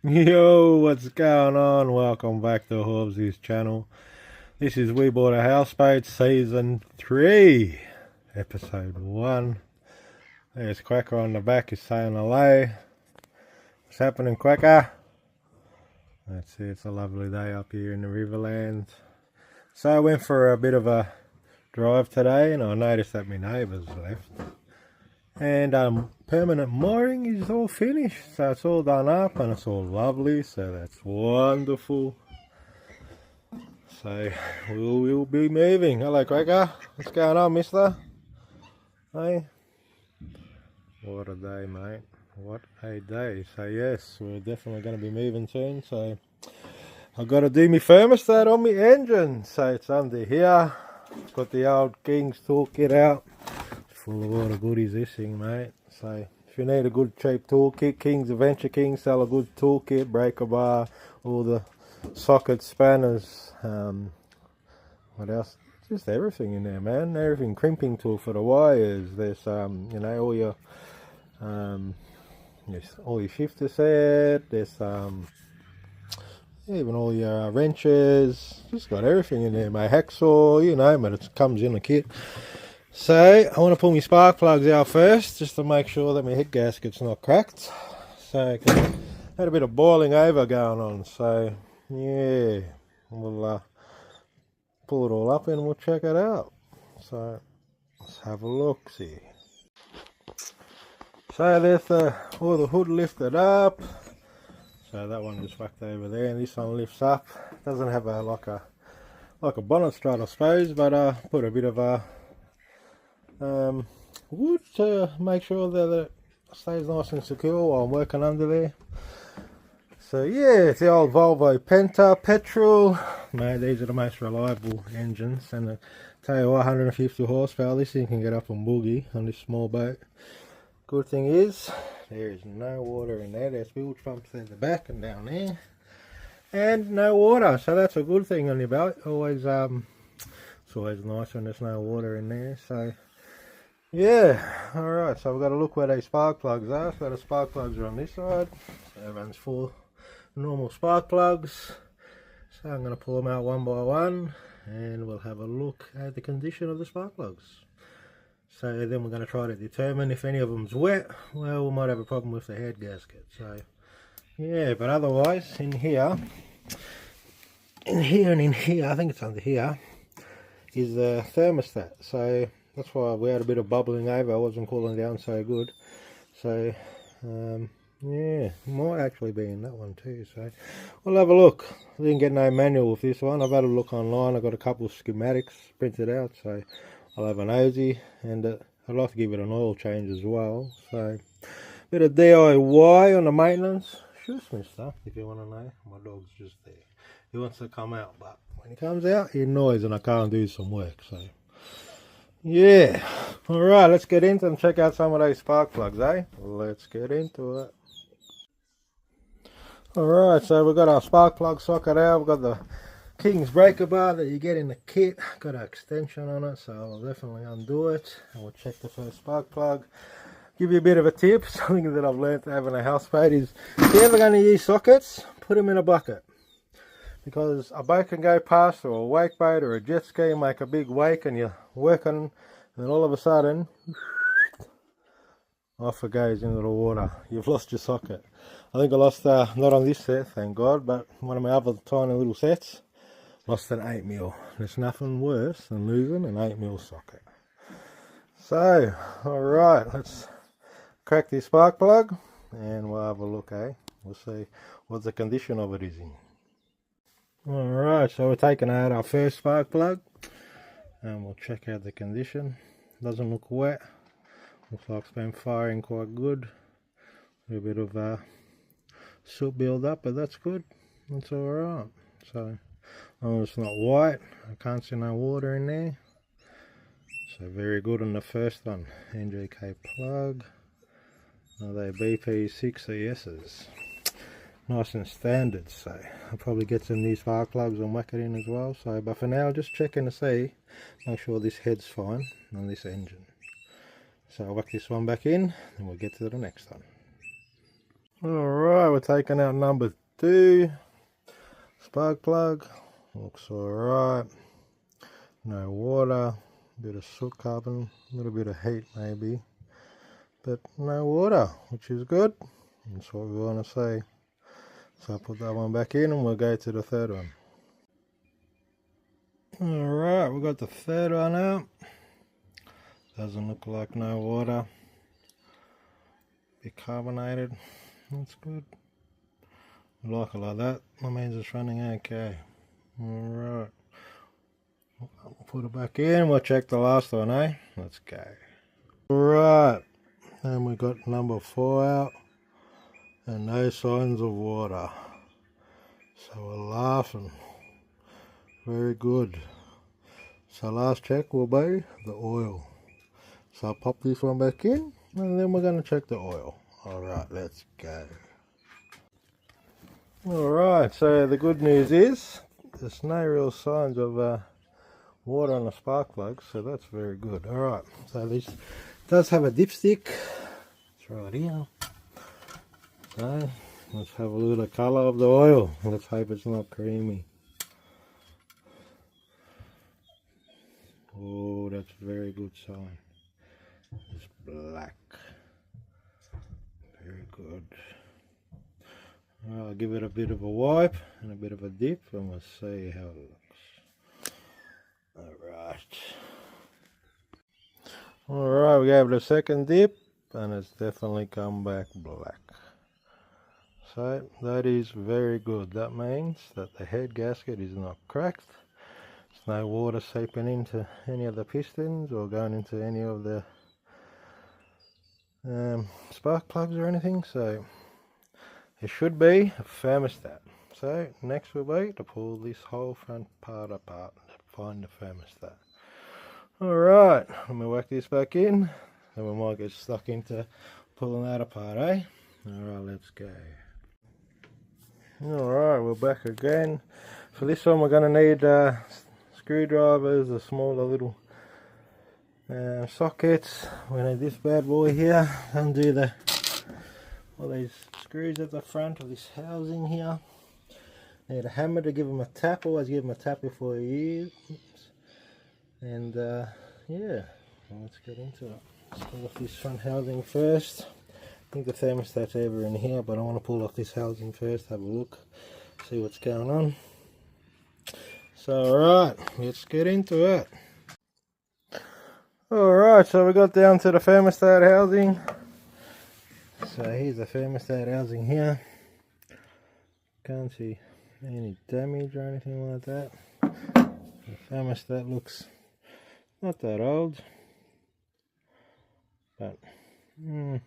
Yo, what's going on? Welcome back to Hobbsy's channel. This is We Bought a Houseboat Season 3, Episode 1. There's Quacker on the back, he's saying hello. What's happening, Quacker? That's it, it's a lovely day up here in the Riverlands. So I went for a bit of a drive today and I noticed that my neighbours left. And permanent mooring is all finished, so it's all done up and it's all lovely, so that's wonderful. So we will be moving. Hello, Quaker. What's going on, mister? Hey? What a day, mate. What a day. So yes, we're definitely going to be moving soon, so I've got to do my thermostat on my engine. So it's under here. Got the old King's toolkit out. Full of all the goodies, this thing, mate. So if you need a good cheap toolkit, King's Adventure King sell a good toolkit, breaker bar, all the socket spanners, what else? Just everything in there, man. Everything, crimping tool for the wires. There's you know, all your yes, all your shifter set. There's even all your wrenches. Just got everything in there, mate. Hacksaw, you name it. It comes in a kit. So I want to pull my spark plugs out first, just to make sure that my head gasket's not cracked. So I had a bit of boiling over going on. So yeah, we'll pull it all up and we'll check it out. So let's have a look, see. So there's all the hood lifted up. So that one just whacked over there, and this one lifts up. Doesn't have a like a bonnet strut, I suppose, but put a bit of wood to make sure that it stays nice and secure while I'm working under there. So yeah, it's the old Volvo Penta petrol. Mate, these are the most reliable engines, and I tell you what, 150 horsepower, this thing can get up on boogie on this small boat. Good thing is, there is no water in there. There's fuel pumps at the back and down there, and no water, so that's a good thing on your boat. Always it's always nice when there's no water in there. So yeah, alright, so we've got to look where these spark plugs are. So the spark plugs are on this side. So everyone's 4 normal spark plugs. So I'm going to pull them out one by one and we'll have a look at the condition of the spark plugs. So then we're going to try to determine if any of them's wet. Well, we might have a problem with the head gasket. So yeah, but otherwise in here and in here, I think it's under here, is the thermostat. So that's why we had a bit of bubbling over. I wasn't cooling down so good. So yeah, might actually be in that one too. So we'll have a look. I didn't get no manual with this one. I've had a look online. I've got a couple of schematics printed out. So I'll have an nosy, and I'd like to give it an oil change as well. So bit of DIY on the maintenance. Shush, mister, if you want to know. My dog's just there. He wants to come out, but when he comes out, he annoys and I can't do some work. So yeah, alright, let's get into and check out some of those spark plugs, eh? Let's get into it. Alright, so we've got our spark plug socket out. We've got the King's breaker bar that you get in the kit. Got an extension on it, so I'll definitely undo it. And we'll check the first spark plug. Give you a bit of a tip. Something that I've learned having a houseboat is, if you're ever going to use sockets, put them in a bucket. Because a boat can go past, or a wake boat or a jet ski, make a big wake and you're working, and then all of a sudden off it goes into the water. You've lost your socket. I think I lost, not on this set, thank God, but one of my other tiny little sets, lost an 8mm. There's nothing worse than losing an 8mm socket. So alright, let's crack this spark plug and we'll have a look, eh? We'll see what the condition of it is in. Alright, so we're taking out our first spark plug and we'll check out the condition. Doesn't look wet. Looks like it's been firing quite good. A bit of soot build up, but that's good. That's alright. So, oh, it's not white. I can't see no water in there. So very good on the first one. NGK plug. Now they BP6ESs. Nice and standard, so I'll probably get some new spark plugs and whack it in as well. So, but for now, just checking to see, make sure this head's fine on this engine. So I'll whack this one back in and we'll get to the next one. Alright, we're taking out number 2 spark plug. Looks alright. No water, bit of soot carbon, a little bit of heat maybe, but no water, which is good. That's what we want to see. So I'll put that one back in and we'll go to the third one. Alright, we got the third one out. Doesn't look like no water. Bit carbonated. That's good. I like it like that. That means it's running okay. Alright. We'll put it back in. We'll check the last one, eh? Let's go. Right. And we got number 4 out. And no signs of water. So we're laughing. Very good. So last check will be the oil. So I'll pop this one back in and then we're going to check the oil. Alright, let's go. Alright, so the good news is there's no real signs of water on the spark plug, so that's very good. Alright, so this does have a dipstick. It's right here. So let's have a look at the colour of the oil. Let's hope it's not creamy. Oh, that's a very good sign. It's black. Very good. I'll give it a bit of a wipe and a bit of a dip and we'll see how it looks. Alright, we gave it a second dip and it's definitely come back black. So that is very good. That means that the head gasket is not cracked. There's no water seeping into any of the pistons or going into any of the spark plugs or anything. So it should be a thermostat. So next will be to pull this whole front part apart and find the thermostat. Alright, let me whack this back in. Then we might get stuck into pulling that apart, eh? Alright, let's go. Alright, we're back again. For this one we're going to need screwdrivers, the smaller little sockets. We need this bad boy here. Undo all these screws at the front of this housing here. Need a hammer to give them a tap. Always give them a tap before you use. And yeah, let's get into it. Let's pull off this front housing first. I think the thermostat's over in here, but I want to pull off this housing first, have a look, see what's going on. So alright, let's get into it. Alright, so we got down to the thermostat housing. So here's the thermostat housing here. Can't see any damage or anything like that. The thermostat looks not that old, but who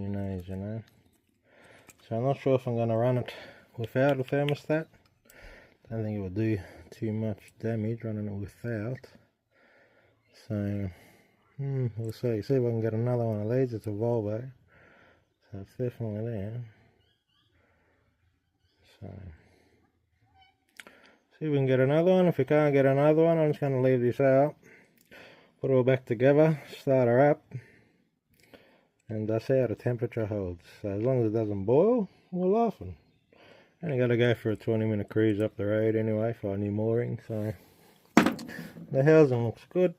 knows, you know. So I'm not sure if I'm going to run it without a thermostat. Don't think it will do too much damage running it without. So we'll see. See if I can get another one of these. It's a Volvo, so it's definitely there. So see if we can get another one. If we can't get another one, I'm just going to leave this out, put it all back together, start her up, and see how the temperature holds. So as long as it doesn't boil, we're laughing. Only got to go for a 20-minute cruise up the road anyway for a new mooring. So the housing looks good.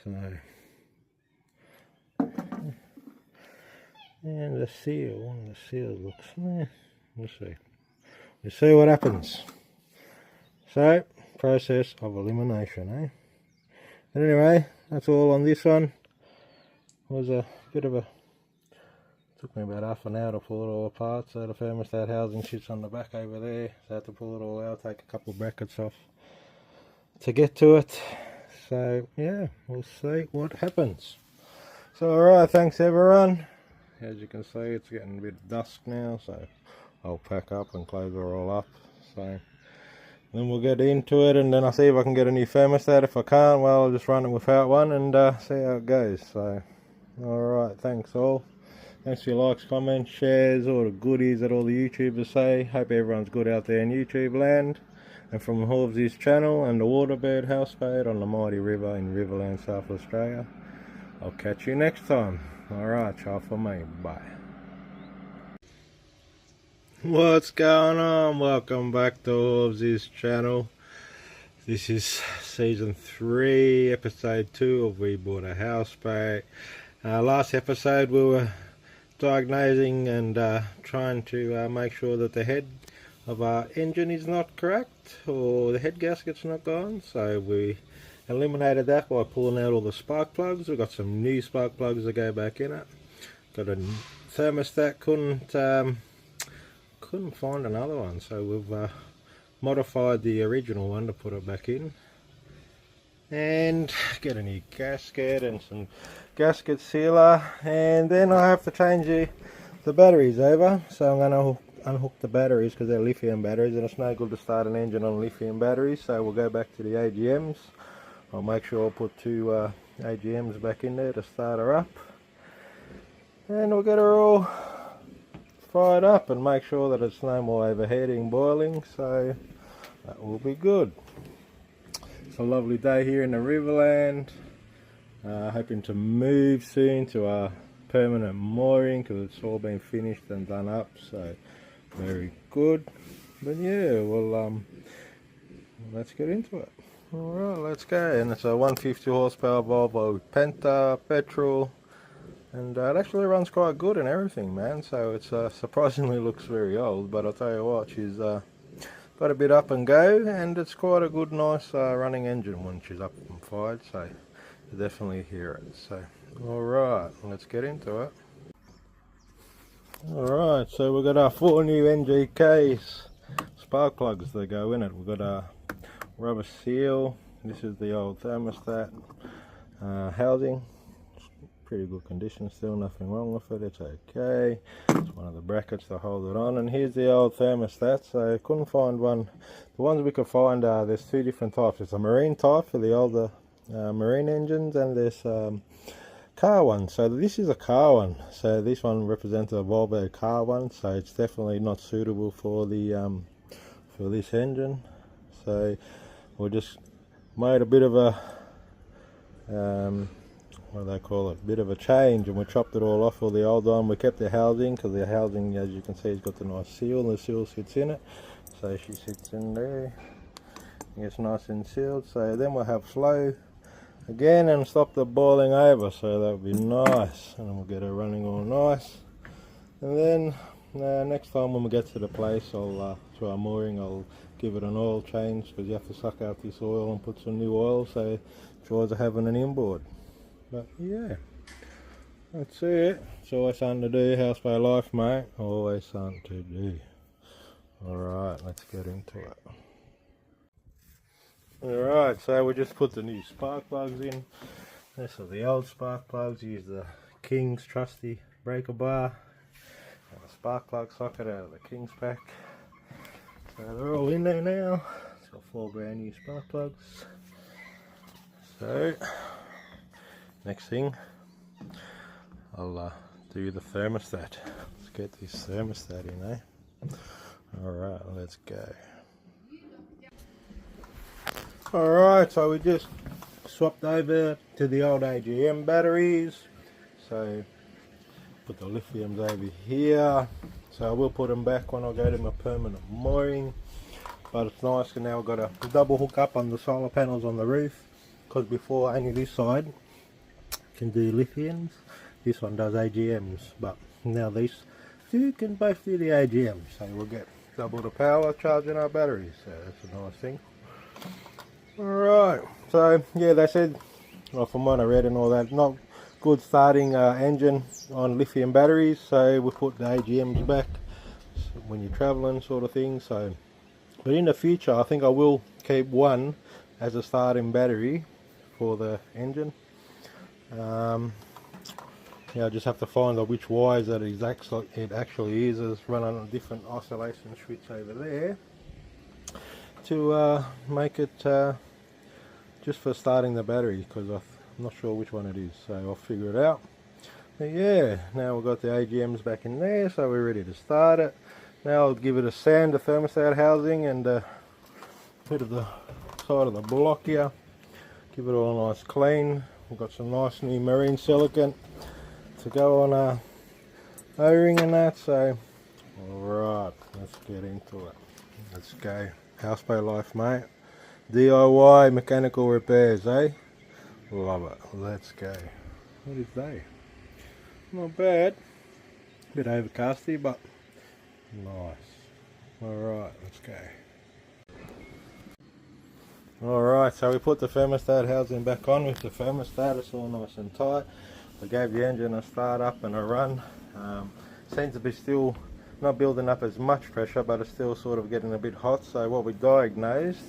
So and the seal, one of the seals looks, we'll see. We'll see what happens. So, process of elimination, eh? But anyway, that's all on this one. It was a bit of a, took me about half an hour to pull it all apart. So the thermostat housing sits on the back over there. So I had to pull it all out, take a couple of brackets off to get to it. So yeah, we'll see what happens. So alright, thanks everyone. As you can see, it's getting a bit dusk now, so I'll pack up and close it all up. So then we'll get into it, and then I'll see if I can get a new thermostat. If I can't, well, I'll just run it without one and see how it goes. So alright, thanks all. Thanks for your likes, comments, shares, all the goodies that all the YouTubers say. Hope everyone's good out there in YouTube land. And from Horsey's channel and the Waterbird Houseboat on the mighty river in Riverland, South Australia. I'll catch you next time. Alright, ciao for me. Bye. What's going on? Welcome back to Horsey's channel. This is season 3, episode 2 of We Bought a Houseboat. Last episode we were diagnosing and trying to make sure that the head of our engine is not cracked or the head gasket's not gone. So we eliminated that by pulling out all the spark plugs. We've got some new spark plugs that go back in it. Got a thermostat, couldn't find another one, so we've modified the original one to put it back in, and get a new gasket and some gasket sealer, and then I have to change the batteries over. So I'm going to unhook the batteries because they're lithium batteries, and it's no good to start an engine on lithium batteries. So we'll go back to the AGMs. I'll make sure I'll put 2 AGMs back in there to start her up, and we'll get her all fired up and make sure that it's no more overheating, boiling, so that will be good. It's a lovely day here in the Riverland. Hoping to move soon to our permanent mooring because it's all been finished and done up, so very good. But yeah, well, let's get into it. Alright, let's go. And it's a 150 horsepower Volvo Penta petrol. And it actually runs quite good and everything, man. So it's surprisingly looks very old, but I'll tell you what, she's got a bit up and go, and it's quite a good, nice running engine when she's up and fired. So you definitely hear it. So all right, let's get into it. All right, so we've got our 4 new NGKs spark plugs that go in it. We've got a rubber seal. This is the old thermostat housing. Pretty good condition still, nothing wrong with it, it's okay. It's one of the brackets to hold it on, and here's the old thermostat. So I couldn't find one. The ones we could find, there's 2 different types. There's a marine type for the older marine engines, and there's car one. So this is a car one, so this one represents a Volvo car one, so it's definitely not suitable for the for this engine. So we just made a bit of a what do they call it, bit of a change, and we chopped it all off, all the old one. We kept the housing because the housing, as you can see, has got the nice seal, and the seal sits in it, so she sits in there, it's nice and sealed. So then we'll have flow again and stop the boiling over, so that would be nice, and then we'll get her running all nice. And then next time when we get to the place, I'll to our mooring, I'll give it an oil change because you have to suck out this oil and put some new oil, so tries to having an inboard. But yeah, that's it. It's always something to do, houseboat life, mate. Always something to do. Alright, let's get into it. Alright, so we just put the new spark plugs in. This is the old spark plugs. Use the King's trusty breaker bar and the spark plug socket out of the King's pack. So they're all in there now. It's got 4 brand new spark plugs. So next thing, I'll do the thermostat. Let's get this thermostat in, eh? Alright, let's go. Alright, so we just swapped over to the old AGM batteries. So put the lithiums over here. So I will put them back when I go to my permanent mooring. But it's nice because now I've got a double hook up on the solar panels on the roof. Because before only this side can do lithiums, this one does AGMs, but now these 2 can both do the AGMs, so we'll get double the power charging our batteries, so that's a nice thing. Alright, so yeah, they said, well, from what I read and all that, not good starting engine on lithium batteries, so we put the AGMs back when you're traveling, sort of thing. So but in the future I think I will keep one as a starting battery for the engine. Yeah, I just have to find out which wires that it actually is. It's run on a different isolation switch over there to make it just for starting the battery, because I'm not sure which one it is, so I'll figure it out. But yeah, now we've got the AGMs back in there, so we're ready to start it. Now I'll give it a sand, the thermostat housing, and a bit of the side of the block here. Give it all nice clean. We've got some nice new marine silicone to go on a O-ring and that, so alright, let's get into it. Let's go. Houseboat life, mate. DIY mechanical repairs, eh? Love it. Let's go. What is that? Not bad. Bit overcasty, but nice. Alright, let's go. Alright, so we put the thermostat housing back on with the thermostat. It's all nice and tight. I gave the engine a start up and a run. Seems to be still not building up as much pressure, but it's still sort of getting a bit hot. So what we diagnosed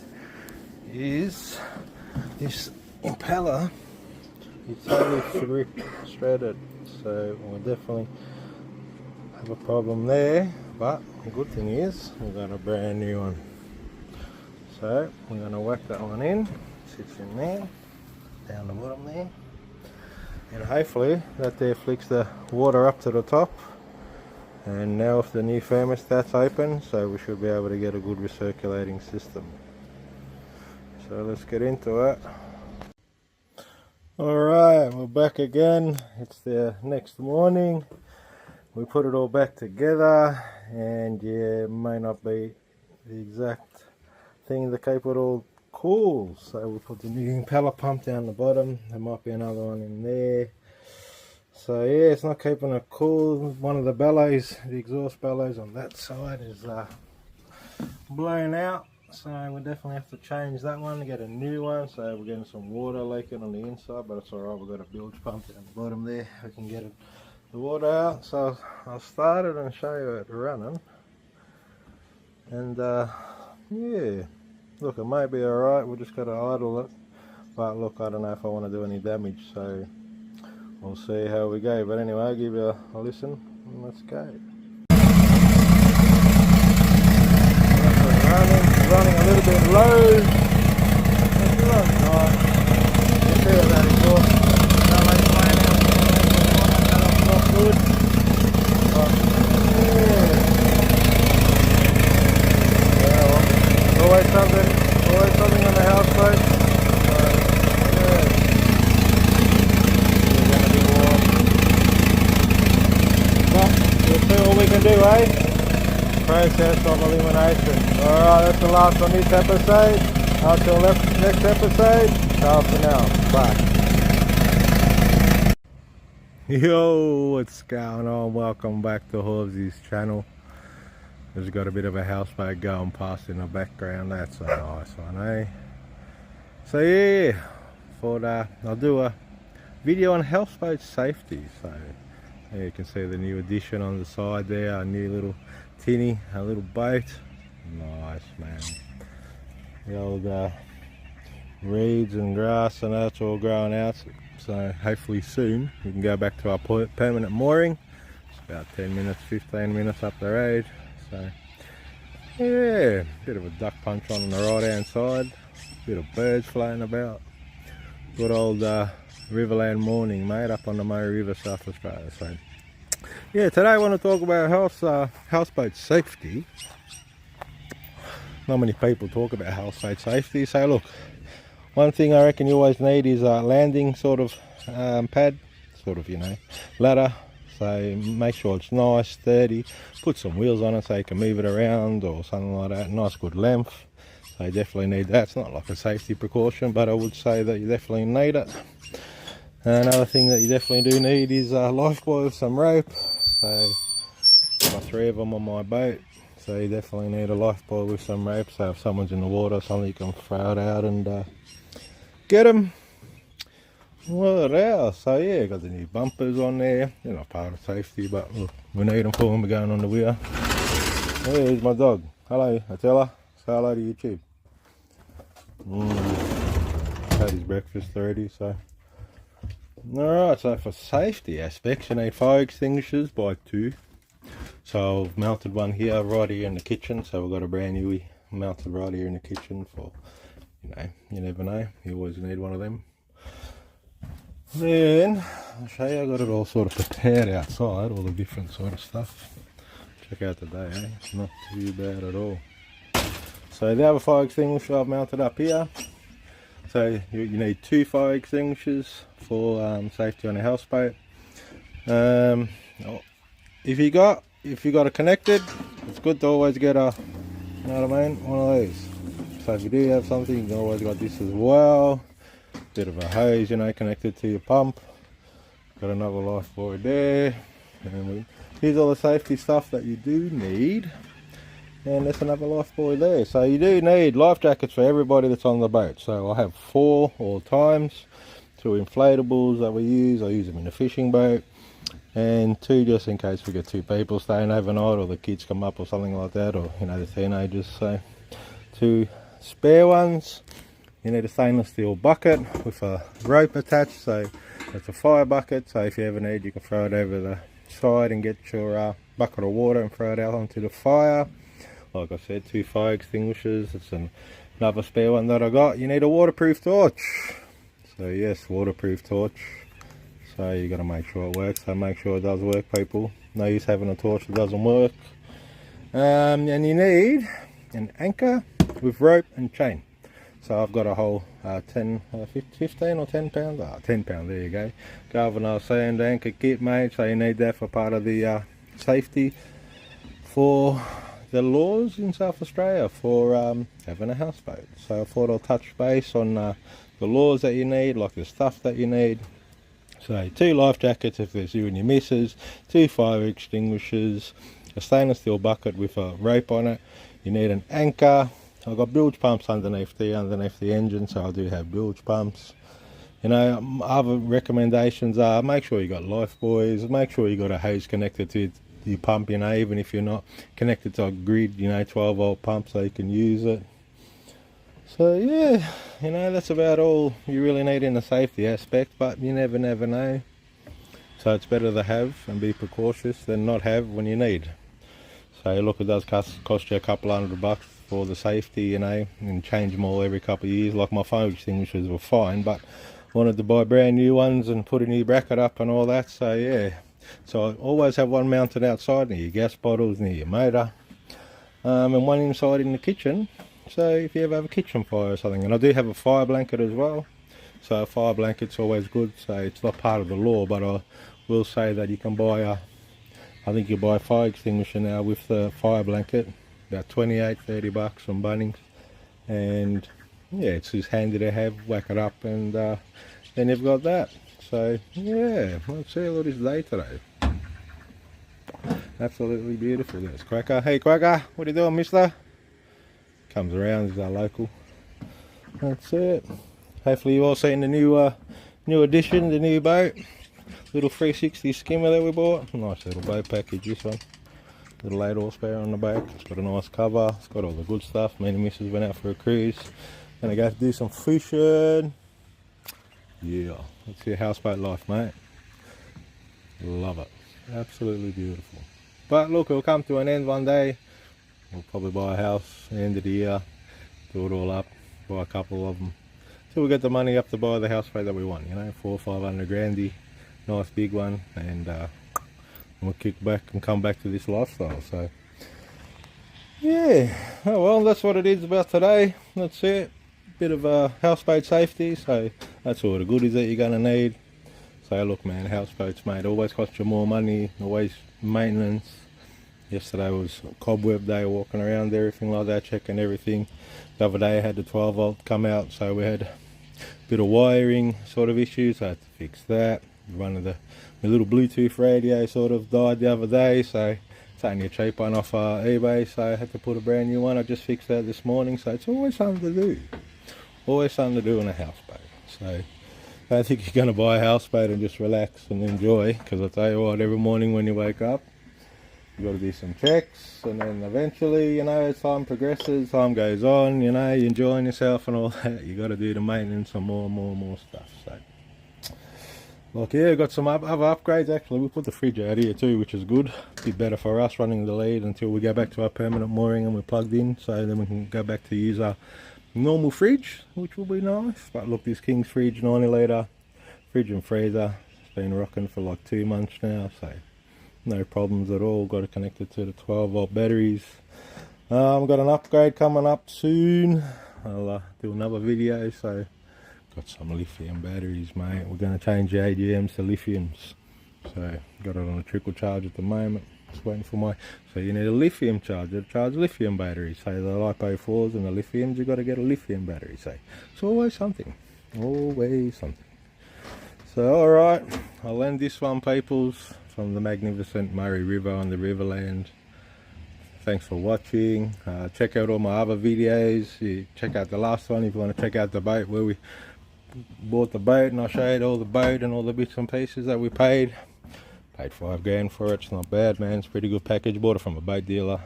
is this impeller is totally shredded. So we'll definitely have a problem there. But the good thing is we've got a brand new one. So we're going to whack that one in. Sits in there, down the bottom there. And hopefully that there flicks the water up to the top. And now if the new thermostat's open, so we should be able to get a good recirculating system. So let's get into it. Alright, we're back again. It's the next morning. We put it all back together, and yeah, it may not be the exact thing to keep it all cool. So we put the new impeller pump down the bottom. There might be another one in there. So yeah, it's not keeping it cool. One of the bellows, the exhaust bellows on that side is blown out. So we definitely have to change that one to get a new one. So we're getting some water leaking on the inside, but it's alright, we've got a bilge pump down the bottom there. We can get the water out. So I'll start it and show you it running. And yeah, look, it may be alright, we just got to idle it. But look, I don't know if I want to do any damage, so we'll see how we go. But anyway, I'll give you a listen and let's go. Running a little bit low. It's not nice. You can feel that exhaust. Not like playing out. That's not good. But yeah, well, always something on the houseboat. So yeah. But we'll see what we can do, eh? Process of elimination. Alright, that's the last on this episode. Until next episode, ciao for now. Bye. Yo, what's going on? Welcome back to Horsey's channel. There's got a bit of a houseboat going past in the background. That's a nice one, eh? So yeah, thought I'll do a video on houseboat safety. So yeah, you can see the new addition on the side there, a new little tinny, a little boat. Nice, man. The old reeds and grass and that's all growing out, so hopefully soon we can go back to our permanent mooring. It's about 10 minutes, 15 minutes up the road. So yeah, bit of a duck punch on the right hand side, bit of birds floating about. Good old Riverland morning, mate, up on the Murray River, South Australia. So yeah, today I want to talk about houseboat safety. Not many people talk about houseboat safety. So look, one thing I reckon you always need is a landing sort of pad, sort of, you know, ladder. So make sure it's nice, sturdy. Put some wheels on it so you can move it around or something like that. Nice good length. So you definitely need that. It's not like a safety precaution, but I would say that you definitely need it. Another thing that you definitely do need is a lifebuoy with some rope. So I've got 3 of them on my boat. So you definitely need a lifebuoy with some rope. So if someone's in the water or something, you can throw it out and get them. What else? So yeah, got the new bumpers on there. They're not part of safety, but look, we need them for when we're going on the weir. Here's my dog. Hello, Attila. Say hello to YouTube. Had his breakfast already, so. Alright, so for safety aspects, you need fire extinguishers by 2. So I've mounted one here, right here in the kitchen. So we've got a brand new mounted right here in the kitchen for, you know, you never know. You always need one of them. Then, I'll show you, I got it all sort of prepared outside, all the different sort of stuff. Check out the day, eh? Not too bad at all. So the other fire extinguisher I've mounted up here. So you need 2 fire extinguishers for safety on a houseboat. If you got it connected, it's good to always get a, you know what I mean, one of these. So if you do have something, you can always got this as well. Bit of a hose, you know, connected to your pump. Got another life buoy there. And here's all the safety stuff that you do need. And there's another life buoy there. So you do need life jackets for everybody that's on the boat. So I have 4 all times. 2 inflatables that we use. I use them in a fishing boat. And 2 just in case we get 2 people staying overnight, or the kids come up or something like that, or you know, the teenagers. So 2 spare ones. You need a stainless steel bucket with a rope attached, so it's a fire bucket, so if you ever need, you can throw it over the side and get your bucket of water and throw it out onto the fire. Like I said, 2 fire extinguishers. It's another spare one that I got. You need a waterproof torch. So yes, waterproof torch. So you got to make sure it works. So make sure it does work, people. No use having a torch that doesn't work. And you need an anchor with rope and chain. So I've got a whole 15 or 10 pound, 10 pound, there you go, galvanised sand anchor kit, mate. So you need that for part of the safety for the laws in South Australia for having a houseboat. So I thought I'll touch base on the laws that you need, like the stuff that you need. So 2 life jackets if there's you and your missus, 2 fire extinguishers, a stainless steel bucket with a rope on it. You need an anchor. I've got bilge pumps underneath the engine, so I do have bilge pumps. You know, other recommendations are make sure you got life buoys, make sure you got a hose connected to your pump, you know, even if you're not connected to a grid, you know, 12-volt pump, so you can use it. So yeah, you know, that's about all you really need in the safety aspect, but you never know. So it's better to have and be precautious than not have when you need. So look, it does cost you a couple $100 for the safety, you know, and change them all every couple of years. Like my fire extinguishers were fine, but wanted to buy brand new ones and put a new bracket up and all that. So yeah, so I always have one mounted outside near your gas bottles, near your motor, and one inside in the kitchen. So if you ever have a kitchen fire or something, and I do have a fire blanket as well. So a fire blanket's always good. So it's not part of the law, but I will say that you can buy I think you buy a fire extinguisher now with the fire blanket, about 28-30 bucks from Bunnings, and yeah, it's just handy to have. Whack it up, and then you've got that. So yeah, let's see what is day today. Absolutely beautiful. There's Quacker. Hey Quacker, what are you doing, mister? Comes around, he's our local. That's it. Hopefully you all seen the new addition, the new boat. Little 360 skimmer that we bought. Nice little boat package, this one. Little 8 horsepower on the back. It's got a nice cover. It's got all the good stuff. Me and the missus went out for a cruise. Gonna go do some fishing. Yeah, that's your houseboat life, mate. Love it. Absolutely beautiful. But look, it'll come to an end one day. We'll probably buy a house at the end of the year. Do it all up. Buy a couple of them. Till we get the money up to buy the houseboat that we want. You know, 400 or 500 grandy. Nice big one, and we'll kick back and come back to this lifestyle. So yeah, oh well, that's what it is about today. That's it. Bit of houseboat safety, so that's all the goodies that you're gonna need. So look, man, houseboats, mate, always cost you more money, always maintenance. Yesterday was cobweb day, walking around, everything like that, checking everything. The other day I had the 12-volt come out, so we had a bit of wiring sort of issues. I had to fix that. One of the little Bluetooth radio sort of died the other day, so it's only a cheap one off eBay, so I had to put a brand new one. I just fixed that this morning, so it's always something to do. Always something to do in a houseboat. So I don't think you're going to buy a houseboat and just relax and enjoy, because I tell you what, every morning when you wake up, you've got to do some checks, and then eventually, you know, as time progresses, time goes on, you know, you're enjoying yourself and all that, you got to do the maintenance and more stuff. So like, yeah, got some other upgrades. Actually, we put the fridge out here too, which is good. A bit better for us running the lead until we go back to our permanent mooring and we're plugged in, so then we can go back to use our normal fridge, which will be nice. But look, this King's fridge, 90 litre fridge and freezer, it's been rocking for like 2 months now, so no problems at all. Got it connected to the 12-volt batteries. I've got an upgrade coming up soon. I'll do another video. So got some lithium batteries, mate. We're going to change the AGMs to lithiums. So got it on a trickle charge at the moment. Just waiting for my, so you need a lithium charger to charge lithium batteries. Say the LiPo 4s and the lithiums, you got to get a lithium battery. So it's always something, always something. So alright, I'll end this one, peoples, from the magnificent Murray River on the Riverland. Thanks for watching. Check out all my other videos. You check out the last one if you want to check out the boat where we bought the boat, and I showed all the boat and all the bits and pieces that we paid. Paid $5 for it. It's not bad, man. It's a pretty good package. Bought it from a boat dealer.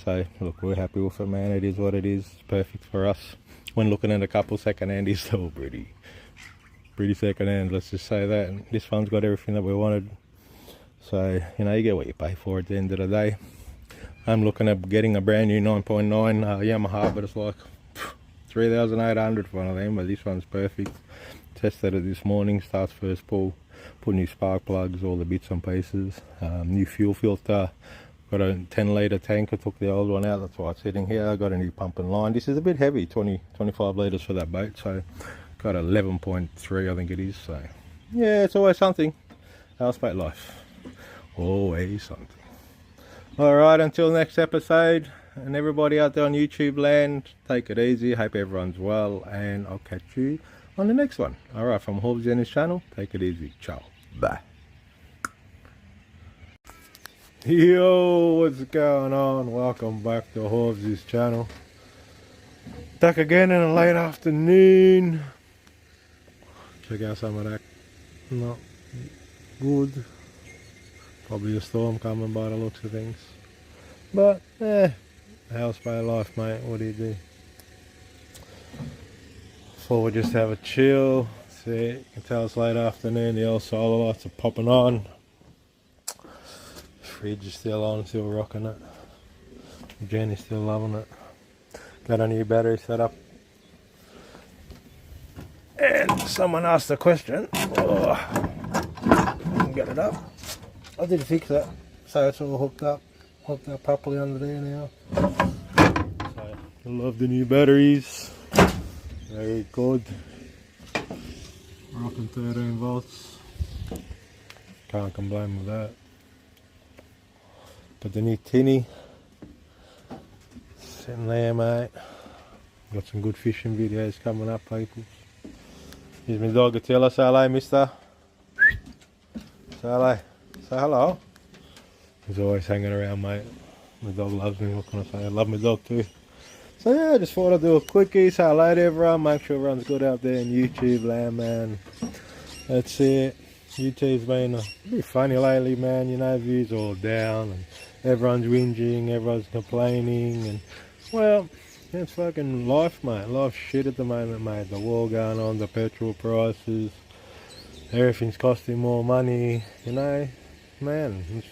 So look, we're happy with it, man. It is what it is. It's perfect for us. When looking at a couple second hand, it's still pretty second hand, let's just say that. And this one's got everything that we wanted. So, you know, you get what you pay for at the end of the day. I'm looking at getting a brand new 9.9 Yamaha, but it's like 3,800 for one of them, but this one's perfect. Tested it this morning, starts first pull, put new spark plugs, all the bits and pieces, new fuel filter, got a 10 litre tank. I took the old one out, that's why it's sitting here. I got a new pump and line. This is a bit heavy, 25 litres for that boat, so got 11.3 I think it is. So yeah, it's always something. Houseboat life, always something. Alright, until next episode, and everybody out there on YouTube land, take it easy. Hope everyone's well, and I'll catch you on the next one. Alright, from Hobbs and his channel, take it easy. Ciao. Bye. Yo, what's going on? Welcome back to Hobbs' channel. Back again in a late afternoon. Check out some of that. Not good. Probably a storm coming by the looks of things. But, houseboat life, mate. What do you do? Thought we'd just have a chill. See, you can tell it's late afternoon. The old solar lights are popping on. Fridge is still on, still rocking it. Jenny's still loving it. Got a new battery set up. And someone asked a question. Oh, get it up. I did fix that, so it's all hooked up properly under there now. So, I love the new batteries. Very good. Rocking 13 volts. Can't complain with that. Got the new tinny sitting there, mate. Got some good fishing videos coming up, people. Here's my dog Attila. Say hello, mister. Say hello. Say hello. He's always hanging around, mate. My dog loves me. What can I say? I love my dog too. So yeah, I just thought I'd do a quickie. Say hello to everyone. Make sure everyone's good out there in YouTube land, man. That's it. YouTube's been a bit funny lately, man. You know, views all down and everyone's whinging, everyone's complaining, and well, it's fucking life, mate. Life's shit at the moment, mate. The war going on, the petrol prices, everything's costing more money, you know. Man,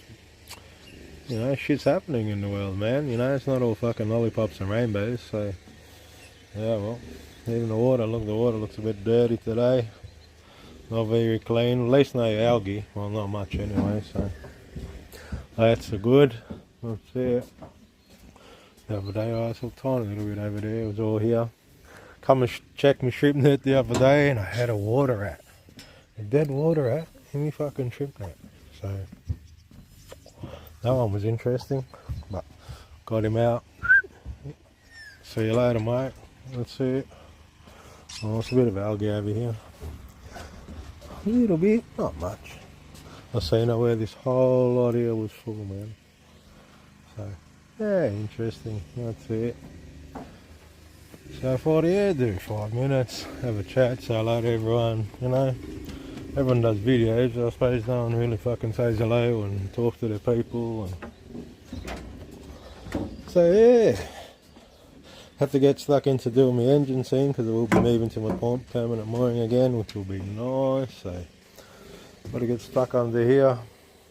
you know, shit's happening in the world, man. You know, it's not all fucking lollipops and rainbows. So yeah, well, even the water looks a bit dirty today, not very clean, at least no algae. Well, not much anyway, so that's good. That's it. The other day I saw a tiny little bit over there. It was all here. Come and check my shrimp net the other day, and I had a water rat, a dead water rat in my fucking shrimp net. So that one was interesting, but got him out. See you later, mate. That's it. Oh, it's a bit of algae over here. A little bit, not much. I seen where this whole lot here was full, man. So yeah, interesting. That's it. So I thought, yeah, do 5 minutes, have a chat, say hello to everyone. You know, everyone does videos. I suppose no one really fucking says hello and talks to their people. And so yeah, have to get stuck into doing my engine soon because I will be moving to my permanent mooring again, which will be nice. So got to get stuck under here.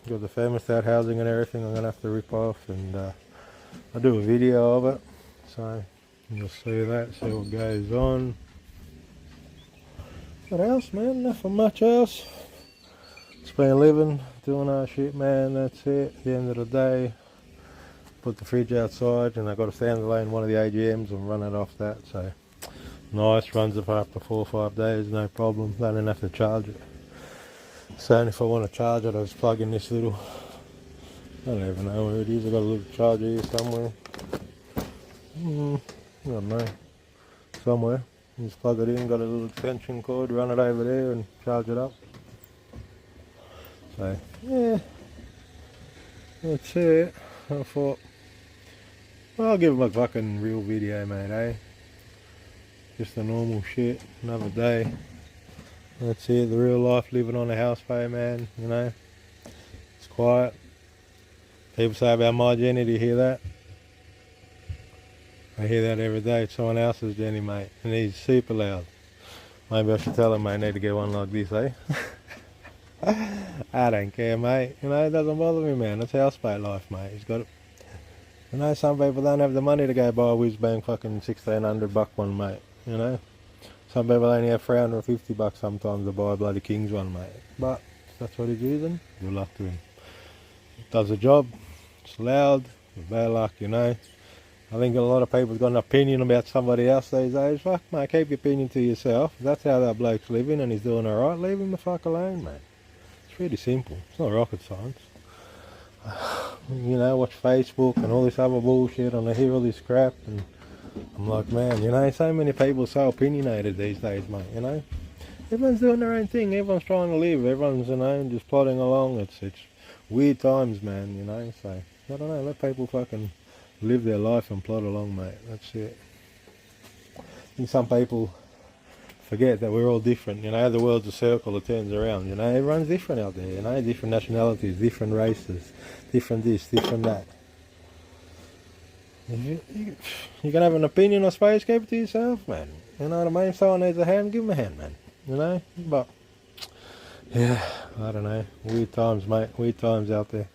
Got the thermostat housing and everything I'm gonna have to rip off, and I'll do a video of it. So you'll see that, see what goes on. What else, man? Nothing much else. Just been living, doing our shit, man. That's it. At the end of the day, put the fridge outside, and I got a standalone one of the AGMs and run it off that. So nice, runs it for up to 4 or 5 days, no problem. Don't even have to charge it. So if I want to charge it, I just plug in this little, I don't even know where it is, I've got a little charger here somewhere. I don't know, somewhere. You just plug it in, got a little extension cord, run it over there and charge it up. So yeah, that's it. I thought, well, I'll give them a fucking real video, mate, eh? Just a normal shit, another day. That's it, the real life living on a houseboat, man, you know. It's quiet. People say about my Jenny, do you hear that? I hear that every day. It's someone else's Jenny, mate, and he's super loud. Maybe I should tell him, mate, I need to get one like this, eh? I don't care, mate. You know, it doesn't bother me, man. It's houseboat life, mate. He's got it. You know, some people don't have the money to go buy a whiz-bang fucking $1,600 one, mate. You know? Some people only have $350 sometimes to buy a bloody King's one, mate. But if that's what he's using, good luck to him. It does the job. It's loud. It's bad luck, you know. I think a lot of people's got an opinion about somebody else these days. Fuck, mate, keep your opinion to yourself. If that's how that bloke's living and he's doing alright, leave him the fuck alone, mate. It's really simple. It's not rocket science. You know, watch Facebook and all this other bullshit and I hear all this crap and I'm like, man, you know, so many people are so opinionated these days, mate, you know. Everyone's doing their own thing, everyone's trying to live, everyone's, you know, just plodding along. It's weird times, man, you know, so, I don't know, let people fucking live their life and plod along, mate, that's it. I think some people forget that we're all different, you know, the world's a circle that turns around, you know, everyone's different out there, you know, different nationalities, different races, different this, different that. You can have an opinion, I suppose, keep it to yourself, man. You know what I mean? If someone needs a hand, give them a hand, man. You know? But, yeah, I don't know. Weird times, mate. Weird times out there.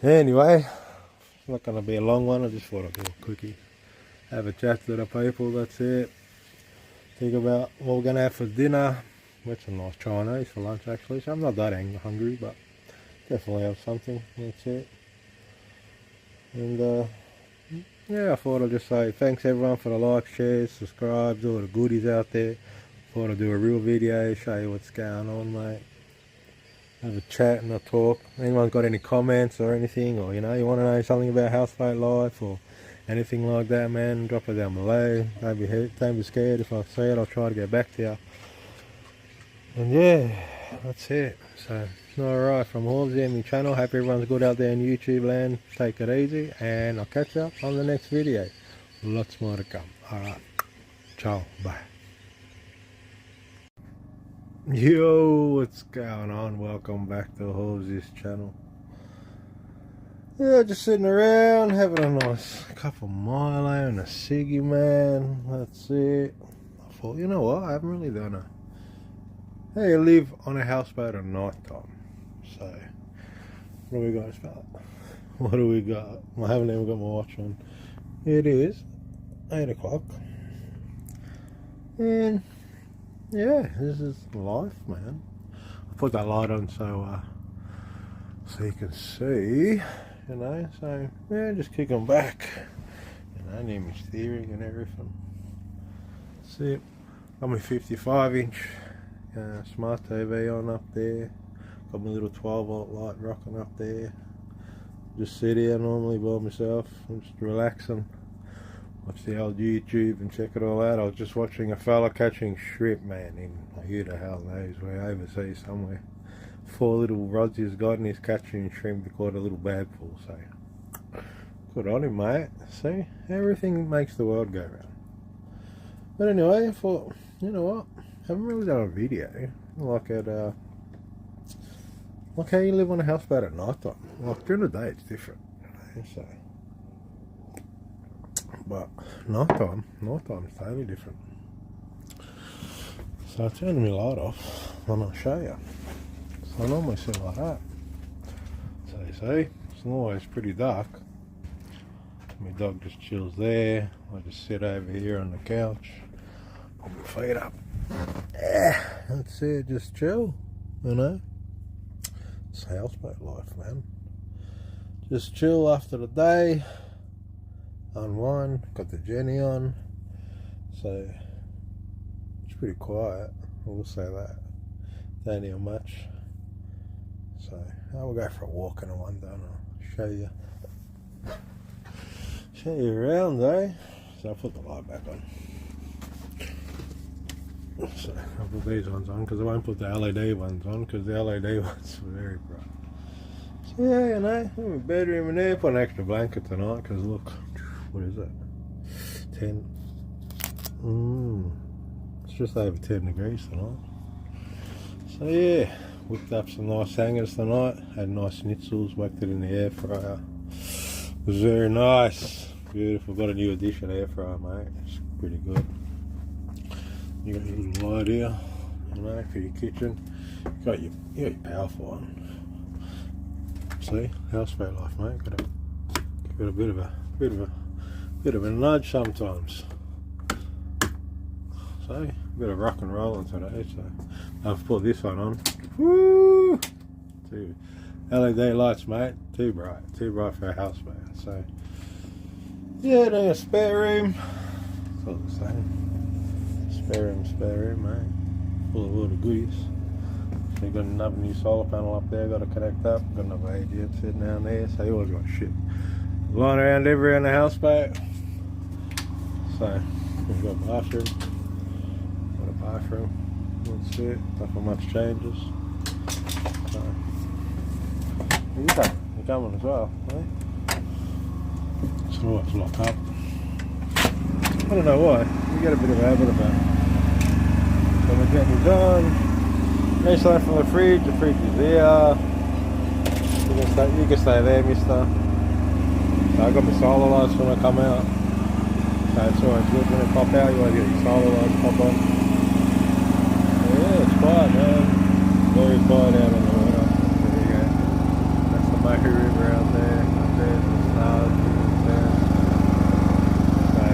Anyway, it's not going to be a long one. I just thought I'd do a quickie. Have a chat to the people, that's it. Think about what we're going to have for dinner. That's some nice Chinese for lunch, actually. So I'm not that hungry, but definitely have something. That's it. And yeah, I thought I'd just say thanks everyone for the likes, shares, subscribes, all the goodies out there. Thought I'd do a real video, show you what's going on, mate. Have a chat and a talk. Anyone got any comments or anything, or you know, you want to know something about houseboat life or anything like that, man, drop it down below. Don't be scared. If I see it, I'll try to get back to you. And yeah, that's it. So, alright, from Horsey and my channel. Hope everyone's good out there in YouTube land. Take it easy, and I'll catch you up on the next video. Lots more to come. Alright, ciao, bye. Yo, what's going on? Welcome back to Horsey's channel. Yeah, just sitting around having a nice cup of Milo and a ciggy, man. That's it. I thought, you know what? I haven't really done a how you live on a houseboat at night time. So, what do we got, fella? What do we got? I haven't even got my watch on. It is 8 o'clock. And yeah, this is life, man. I put that light on so you can see, you know. So yeah, just kicking back, you know, near my steering and everything. That's it. Got my 55-inch smart TV on up there. Got my little 12-volt light rocking up there. Just sit here normally by myself, just relaxing. Watch the old YouTube and check it all out. I was just watching a fella catching shrimp, man, in who the hell knows where, overseas somewhere. 4 little rods he's got and he's catching shrimp. He caught a little bag full, so good on him, mate. See, everything makes the world go round. But anyway, I thought, you know what? Haven't really done a video like like how you live on a houseboat at night time. Like during the day it's different, you know, so. But nighttime is totally different. So I turned my light off and I'll show you. So I normally sit like that. So you see, it's always pretty dark. My dog just chills there. I just sit over here on the couch, put my feet up. Yeah, that's it, just chill, you know. It's houseboat life, man. Just chill after the day, unwind, got the Jenny on, so it's pretty quiet, I will say that. don't need much. So we'll go for a walk in a one day and I'll show you around, eh? So I'll put the light back on. So I'll put these ones on because I won't put the LED ones on because the LED ones are very bright. So yeah, you know, I'm in my bedroom in there, put an extra blanket tonight because look, what is it? 10. It's just over 10 degrees tonight. So yeah, whipped up some nice hangers tonight, had nice schnitzels, whacked it in the air fryer. It was very nice, beautiful. Got a new edition air fryer, mate. It's pretty good. You got your little light here, you know, for your kitchen. You got your powerful one. See, houseboat life, mate. Got to give it a bit of a nudge sometimes. So, a bit of rock and rolling today. So, I've put this one on. Woo! Two LED lights, mate. Too bright for a houseboat. So, yeah, then a spare room. It's all the same. Spare room, mate. Full of all the goodies. So, got another new solar panel up there. Got to connect up. Got another AGM sitting down there. So, you always got shit lying around everywhere in the houseboat. So, we've got a bathroom. That's it. Nothing much changes. So, you're coming as well, eh? So let's lock up. I don't know why. We get a bit of a habit of it. So we're getting done. Nice light from the fridge is here. You can stay there, mister. So I got my solar lights when I come out. So it's always good when they pop out, you want to get your solar lights pop on. Yeah, it's quiet, man. Very quiet out on the water. There you go. That's the Mohi River out there. Up there's the stars. So,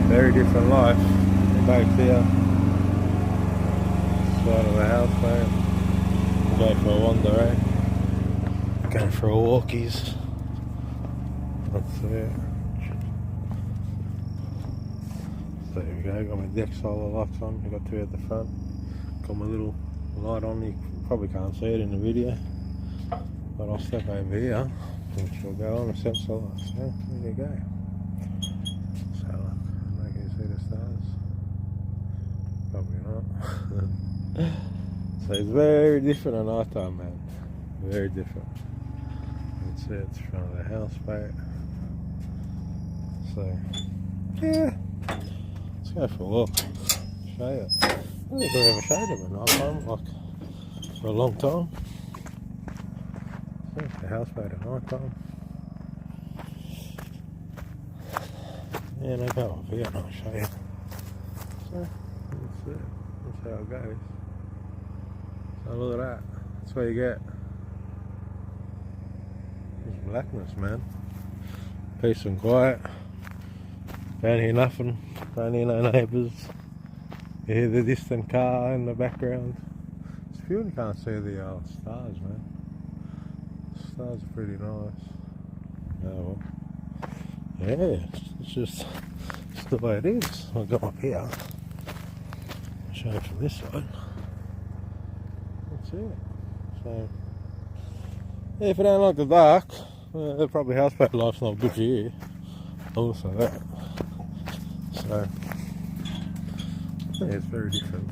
very different life. Back there. Side of the house, mate. Go for a wander, eh? Going for a walkies. That's it. So there we go, got my deck solar lights on, I got two at the front, got my little light on, you probably can't see it in the video, but I'll step over here, which will go on and set solar, so there you go. So look, can you see the stars? Probably not. So it's very different at night time, man, very different. That's it, it's front of the houseboat. So, yeah. Go for a walk, show you. I don't think I've ever showed them at night time, like for a long time. So it's the houseboat at night time. Yeah, no go up here and I'll show you. So that's it, that's how it goes. So look at that, that's what you get. It's blackness, man. Peace and quiet. Don't hear nothing, don't hear no neighbours. You hear the distant car in the background. It's pure, you can't see the stars, man. The stars are pretty nice. Oh well. Yeah, it's just it's the way it is. I'll go up here. I'll show you from this side. That's it. So, yeah, if you don't like the dark, probably houseboat life's not good for you. Also that. So, yeah, it's very different.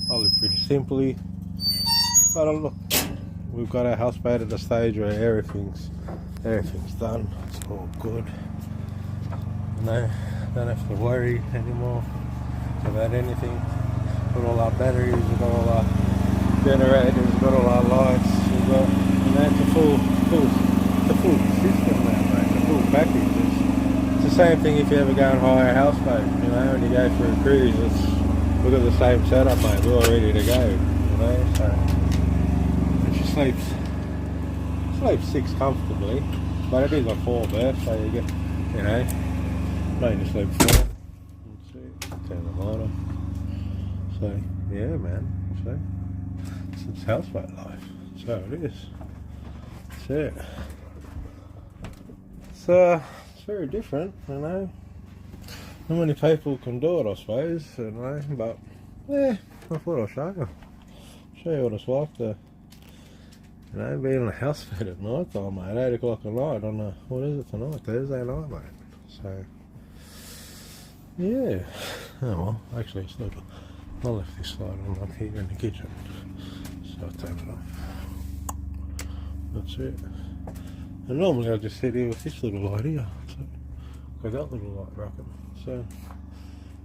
I live pretty simply, but look, we've got our houseboat at the stage where everything's done. It's all good. No, don't have to worry anymore about anything. Got all our batteries, we've got all our generators, we've got all our lights. We've got, it's a full system now, mate. A full package. It's the same thing if you ever go and hire a houseboat, you know, when you go for a cruise, we've got the same setup, mate, we're all ready to go, you know, so and she sleeps 6 comfortably, but it is a 4 berth, so you get, you know, no need to sleep 4. Let's see, turn the light on. So, yeah, man, so it's houseboat life, so it is. That's it. So, it's very different, you know. not many people can do it, I suppose, you know, but yeah, I thought I'll show you. Show you what it's like to, you know, be in a houseboat at night time, mate. 8 o'clock at night on a, what is it tonight? Thursday night, mate. So, yeah. Oh well, actually, it's not. I left this light on up here in the kitchen, so I'll turn it off. That's it. And normally I just sit here with this little light here, so got that little light rocking. So,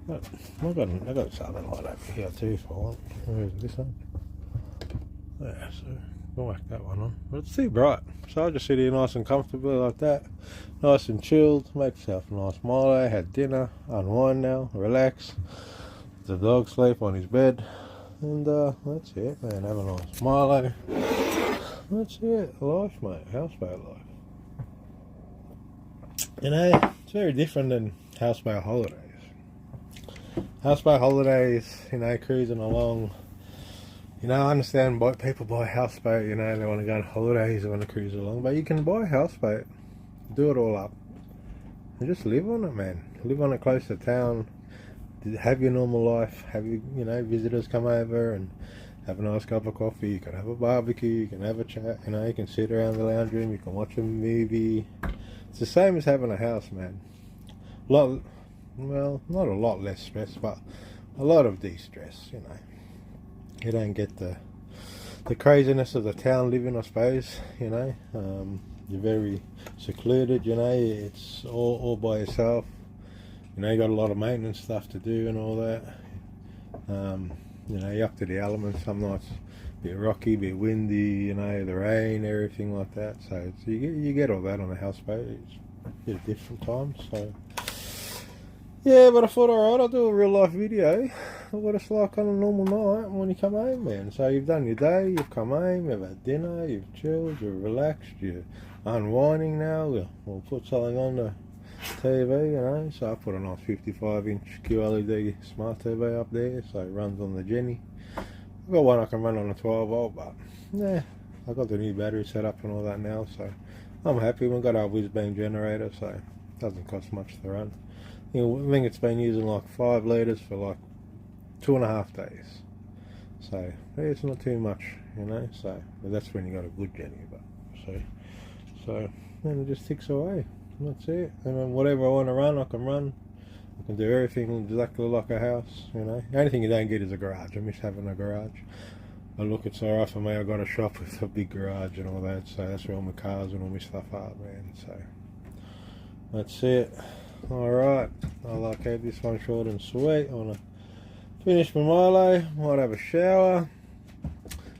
but I got this other light over here too if I want. Where is this one? Yeah, so I'll whack that one on. But it's too bright, so I'll just sit here nice and comfortably like that, nice and chilled. Make yourself a nice Milo. Had dinner, unwind now, relax. The dog sleep on his bed, and that's it, man. Have a nice Milo. That's it, life, mate. Houseboat life. You know, it's very different than houseboat holidays. Houseboat holidays, you know, cruising along. You know, I understand why people buy a houseboat. You know, they want to go on holidays, they want to cruise along, but you can buy a houseboat, do it all up, and just live on it, man. Live on it close to town. Have your normal life, have you know, visitors come over and have a nice cup of coffee, you can have a barbecue, you can have a chat, you know, you can sit around the lounge room, you can watch a movie. It's the same as having a house, man. Well, not a lot less stress, but a lot of de-stress, you know. You don't get the craziness of the town living, I suppose, you know. You're very secluded, you know, it's all by yourself. You know, you got a lot of maintenance stuff to do and all that. You know, you're up to the elements. Some nights a bit rocky, a bit windy, you know, the rain, everything like that. So you get all that on a houseboat. It's a bit different times. So yeah, but I thought, alright, I'll do a real life video of what it's like on a normal night when you come home, man. So you've done your day, you've come home, you've had dinner, you've chilled, you're relaxed, you're unwinding now. We'll put something on the TV, you know, so I put a nice 55-inch QLED smart TV up there, so it runs on the Jenny. I've got one I can run on a 12-volt, but yeah, I've got the new battery set up and all that now, so I'm happy. We've got our whiz-bang generator, so it doesn't cost much to run. You know, I think it's been using like 5 litres for like 2.5 days, so yeah, it's not too much, you know, so but that's when you got a good Jenny, but so then it just ticks away. That's it. And then whatever I want to run, I can run. I can do everything exactly like a house, you know. The only thing you don't get is a garage. I miss having a garage. But look, it's alright for me. I got a shop with a big garage and all that, so that's where all my cars and all my stuff are, man. So that's it. Alright, I'll keep this one short and sweet. I want to finish my Milo. Might have a shower.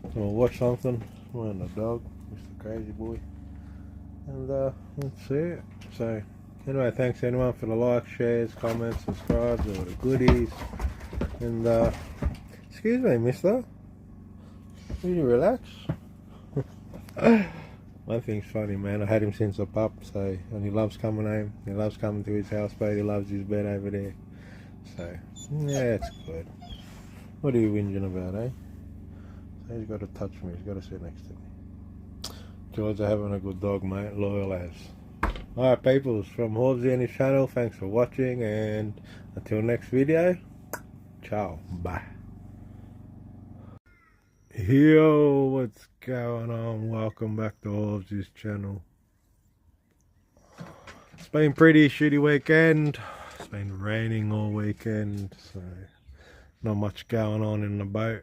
I'm going to watch something. I'm the dog, Mr. Crazy Boy. And that's it. So anyway, thanks anyone for the likes, shares, comments, subscribes, all the goodies. And excuse me, mister, will you relax? One thing's funny, man, I had him since a pup, so, and he loves coming home, he loves coming to his houseboat, he loves his bed over there. So yeah, it's good. What are you whinging about, eh? So he's got to touch me, he's got to sit next to me. George, having a good dog, mate. Loyal as. Alright, peoples, from Horsey and his channel, thanks for watching, and until next video, ciao, bye. Yo, what's going on? Welcome back to Horsey's channel. It's been a pretty shitty weekend. It's been raining all weekend, so not much going on in the boat.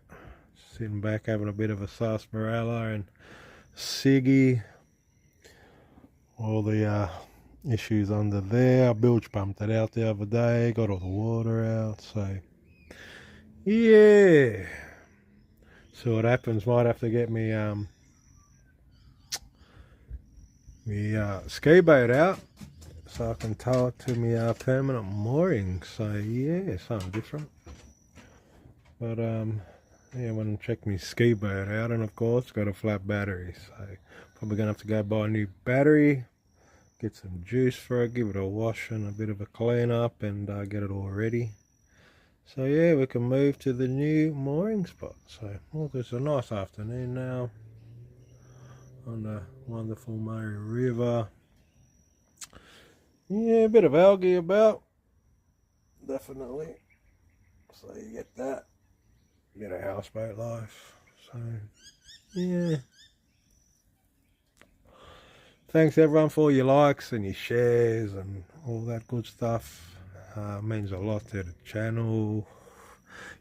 Sitting back having a bit of a sarsaparilla and Siggy, all the issues under there. I bilge pumped it out the other day, got all the water out, so yeah. So what happens, might have to get me ski boat out so I can tow it to me permanent mooring. So yeah, something different. But yeah, I want to check my ski boat out, and of course got a flat battery, so probably gonna have to go buy a new battery, get some juice for it, give it a wash and a bit of a clean up, and get it all ready. So yeah, we can move to the new mooring spot. So look, it's a nice afternoon now on the wonderful Murray River. Yeah, a bit of algae about. definitely. So you get that, get a houseboat life. So yeah. Thanks everyone for your likes and your shares and all that good stuff. Means a lot to the channel.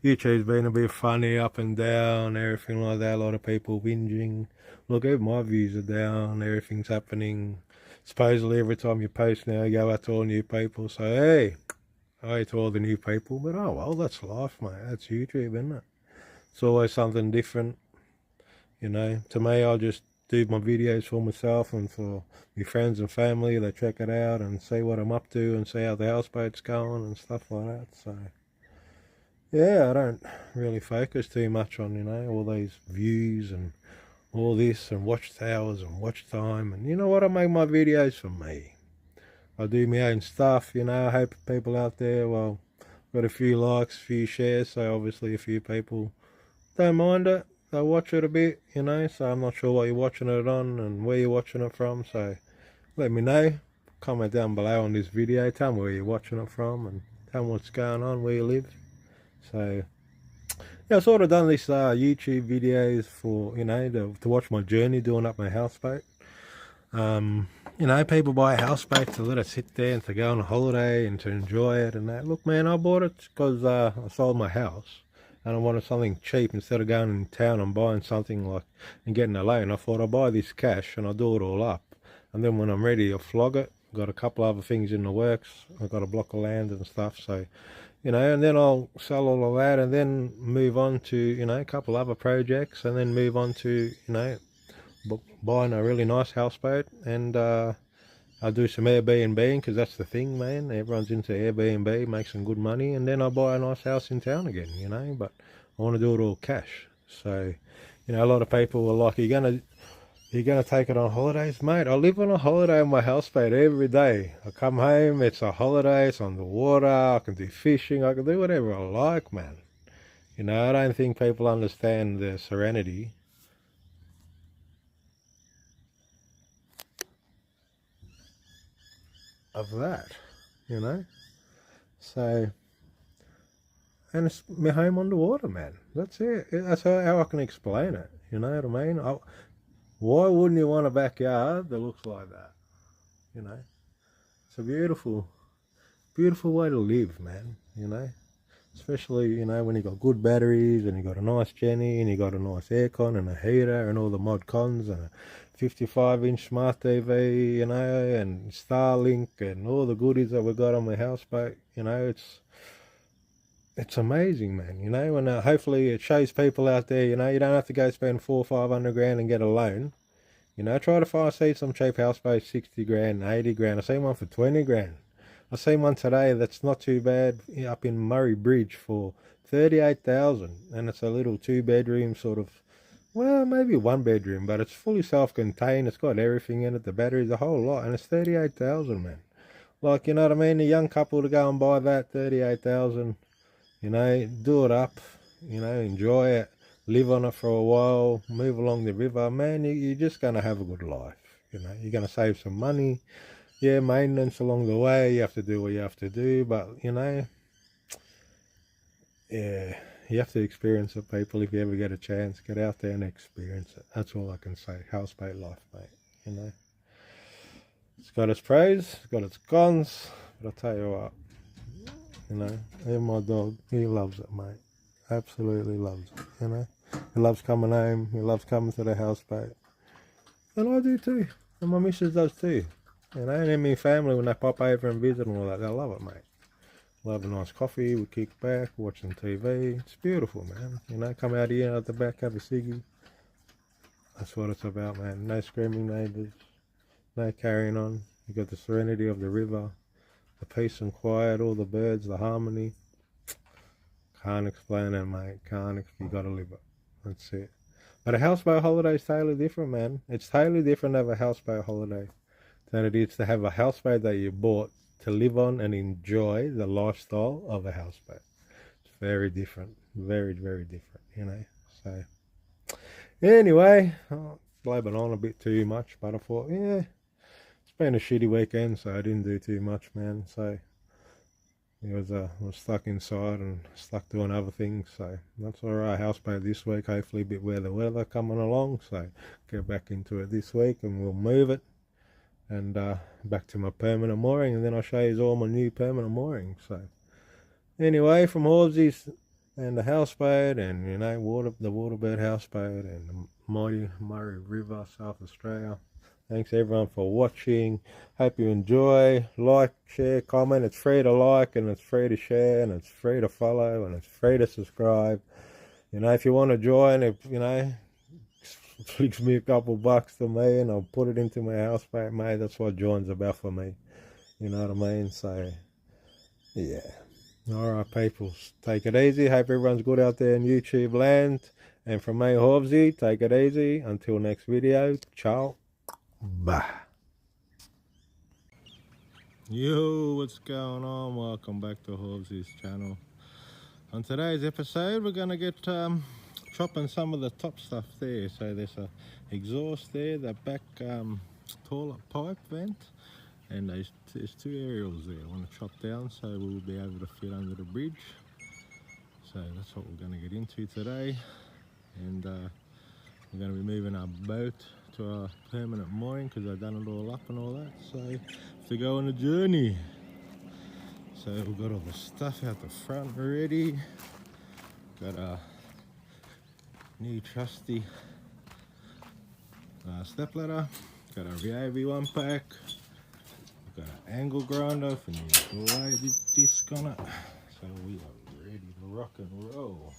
YouTube's been a bit funny, up and down, everything like that. A lot of people whinging. Look, even my views are down. Everything's happening. Supposedly every time you post now, you go out to all new people. So hey, hi to all the new people. But oh well, that's life, mate. That's YouTube, isn't it? It's always something different. You know, to me, I just do my videos for myself and for my friends and family. They check it out and see what I'm up to and see how the houseboat's going and stuff like that. So yeah, I don't really focus too much on, you know, all these views and all this and watch hours and watch time. And you know what, I make my videos for me. I do my own stuff, you know. I hope people out there, well, got a few likes, a few shares, so obviously a few people don't mind it. They watch it a bit, you know, so I'm not sure what you're watching it on and where you're watching it from, so let me know. Comment down below on this video, tell me where you're watching it from and tell me what's going on, where you live. So yeah, I've sort of done this YouTube videos for, you know, to watch my journey doing up my houseboat. You know, people buy a houseboat to let it sit there and to go on a holiday and to enjoy it and that. Look, man, I bought it because I sold my house and I wanted something cheap instead of going in town and buying something like and getting a loan. I thought I'll buy this cash and I'll do it all up. And then when I'm ready, I'll flog it. Got a couple other things in the works. I've got a block of land and stuff, so you know, and then I'll sell all of that and then move on to, you know, a couple other projects and then move on to, you know, buying a really nice houseboat and I'll do some Airbnb because that's the thing, man. Everyone's into Airbnb, make some good money, and then I'll buy a nice house in town again, you know, but I want to do it all cash. So, you know, a lot of people are like, you're gonna take it on holidays, mate? I live on a holiday on my houseboat every day. I come home, it's a holiday, it's on the water, I can do fishing, I can do whatever I like, man. You know, I don't think people understand the serenity of that, you know. So, and it's my home on the water, man. That's it. That's how I can explain it, you know what I mean? Why wouldn't you want a backyard that looks like that? You know, it's a beautiful, beautiful way to live, man. You know, especially, you know, when you got good batteries and you got a nice Jenny and you got a nice aircon and a heater and all the mod cons and a 55-inch smart TV, you know, and Starlink and all the goodies that we got on my houseboat. You know, it's amazing, man. You know, and hopefully it shows people out there, you know, you don't have to go spend 400 or 500 grand and get a loan. You know, try to see some cheap houseboats, 60 grand, 80 grand. I seen one for 20 grand. I seen one today that's not too bad up in Murray Bridge for 38,000, and it's a little 2-bedroom sort of, well, maybe 1-bedroom, but it's fully self-contained. It's got everything in it, the batteries, a whole lot, and it's 38,000, man. Like, you know what I mean? A young couple to go and buy that, 38,000. You know, do it up, you know, enjoy it, live on it for a while, move along the river, man, you're just going to have a good life, you know. You're going to save some money, yeah, maintenance along the way, you have to do what you have to do, but, you know, yeah, you have to experience it, people. If you ever get a chance, get out there and experience it. That's all I can say. Houseboat life, mate, you know. It's got its pros, it's got its cons, but I'll tell you what, you know, even my dog, he loves it, mate. Absolutely loves it, you know. He loves coming home, he loves coming to the houseboat. And I do too. And my missus does too. You know, and then my family, when they pop over and visit and all that, they love it, mate. Love a nice coffee, we kick back, watching TV. It's beautiful, man. You know, come out here at the back, have a ciggy. That's what it's about, man. No screaming neighbours, no carrying on. You got the serenity of the river, the peace and quiet, all the birds, the harmony. Can't explain it, mate. You gotta live it. That's it. But a houseboat holiday is totally different, man. It's totally different to have a houseboat holiday than it is to have a houseboat that you bought to live on and enjoy the lifestyle of a houseboat. It's very different. Very, very different, you know. So, anyway, I'll blabbing on a bit too much, but I thought, yeah, it's been a shitty weekend, so I didn't do too much, man. So, was stuck inside and stuck doing other things, so that's alright. Houseboat this week, hopefully a bit weather coming along, so get back into it this week and we'll move it and back to my permanent mooring, and then I'll show you all my new permanent mooring. So anyway, from Horsey's and the houseboat, and the Waterbird houseboat, and the mighty Murray River, South Australia. Thanks everyone for watching. Hope you enjoy. Like, share, comment. It's free to like, and it's free to share, and it's free to follow, and it's free to subscribe. If you want to join, flicks me a couple bucks to me and I'll put it into my houseboat, mate. That's what join's about for me. You know what I mean? So, yeah. Alright, people. Take it easy. Hope everyone's good out there in YouTube land. And from me, Hobbsy, take it easy. Until next video. Ciao. Bye. Yo, what's going on? Welcome back to Hobbsy's channel. On today's episode, we're going to get chopping some of the top stuff there. So there's a exhaust there, the back toilet pipe vent, and there's two aerials there I want to chop down so we'll be able to fit under the bridge. So that's what we're going to get into today, and we're going to be moving our boat to our permanent mooring because I've done it all up and all that, so to go on a journey. So we've got all the stuff out the front already. Got a new trusty step ladder. Got a VAV one pack. Got an angle grinder for new blade disc on it. So we are ready to rock and roll.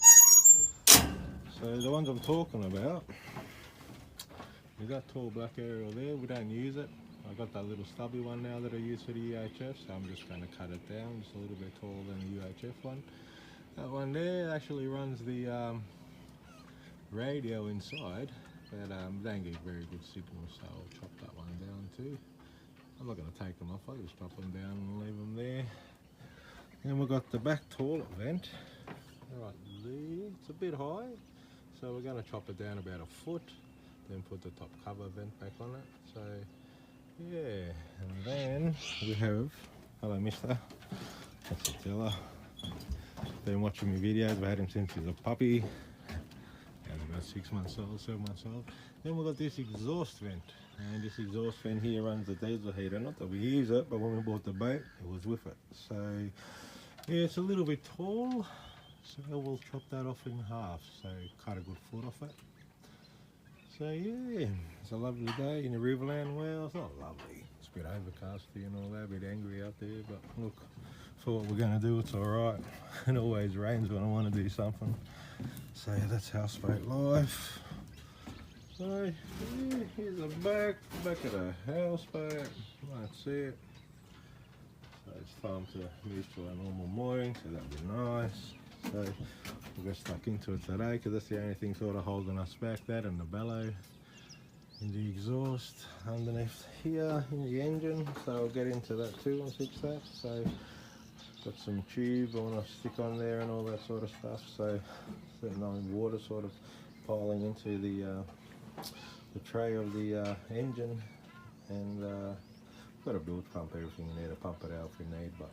So the ones I'm talking about, we got tall black aerial there. We don't use it. I got that little stubby one now that I use for the UHF, so I'm just going to cut it down just a little bit taller than the UHF one. That one there actually runs the radio inside, but don't get very good signal, so I'll chop that one down too. I'm not going to take them off, I'll just chop them down and leave them there. Then we've got the back toilet vent right there. It's a bit high, so we're going to chop it down about a foot, then put the top cover vent back on it. So yeah, and then we have, hello mister, that's a Tiller. Been watching my videos, I've had him since he's a puppy. He's about 6 months old, 7 months old. Then we've got this exhaust vent, and this exhaust vent here runs the diesel heater. Not that we use it, but when we bought the boat, it was with it. So yeah, it's a little bit tall, so we'll chop that off in half, so cut a good foot off it. So yeah, it's a lovely day in the Riverland. Well, it's not lovely. It's a bit overcasty and all that, a bit angry out there, but look, for what we're going to do, it's alright. It always rains when I want to do something. So yeah, that's houseboat life. So yeah, here's the back of the houseboat. That's it. So it's time to move to our normal mooring, so that'll be nice. So we'll get stuck into it today because that's the only thing sort of holding us back, that and the bellow in the exhaust underneath here in the engine. So I'll get into that too and fix that. So got some tube I want to stick on there and all that sort of stuff. So no water sort of piling into the tray of the engine, and got a bilge pump, everything in there to pump it out if we need. But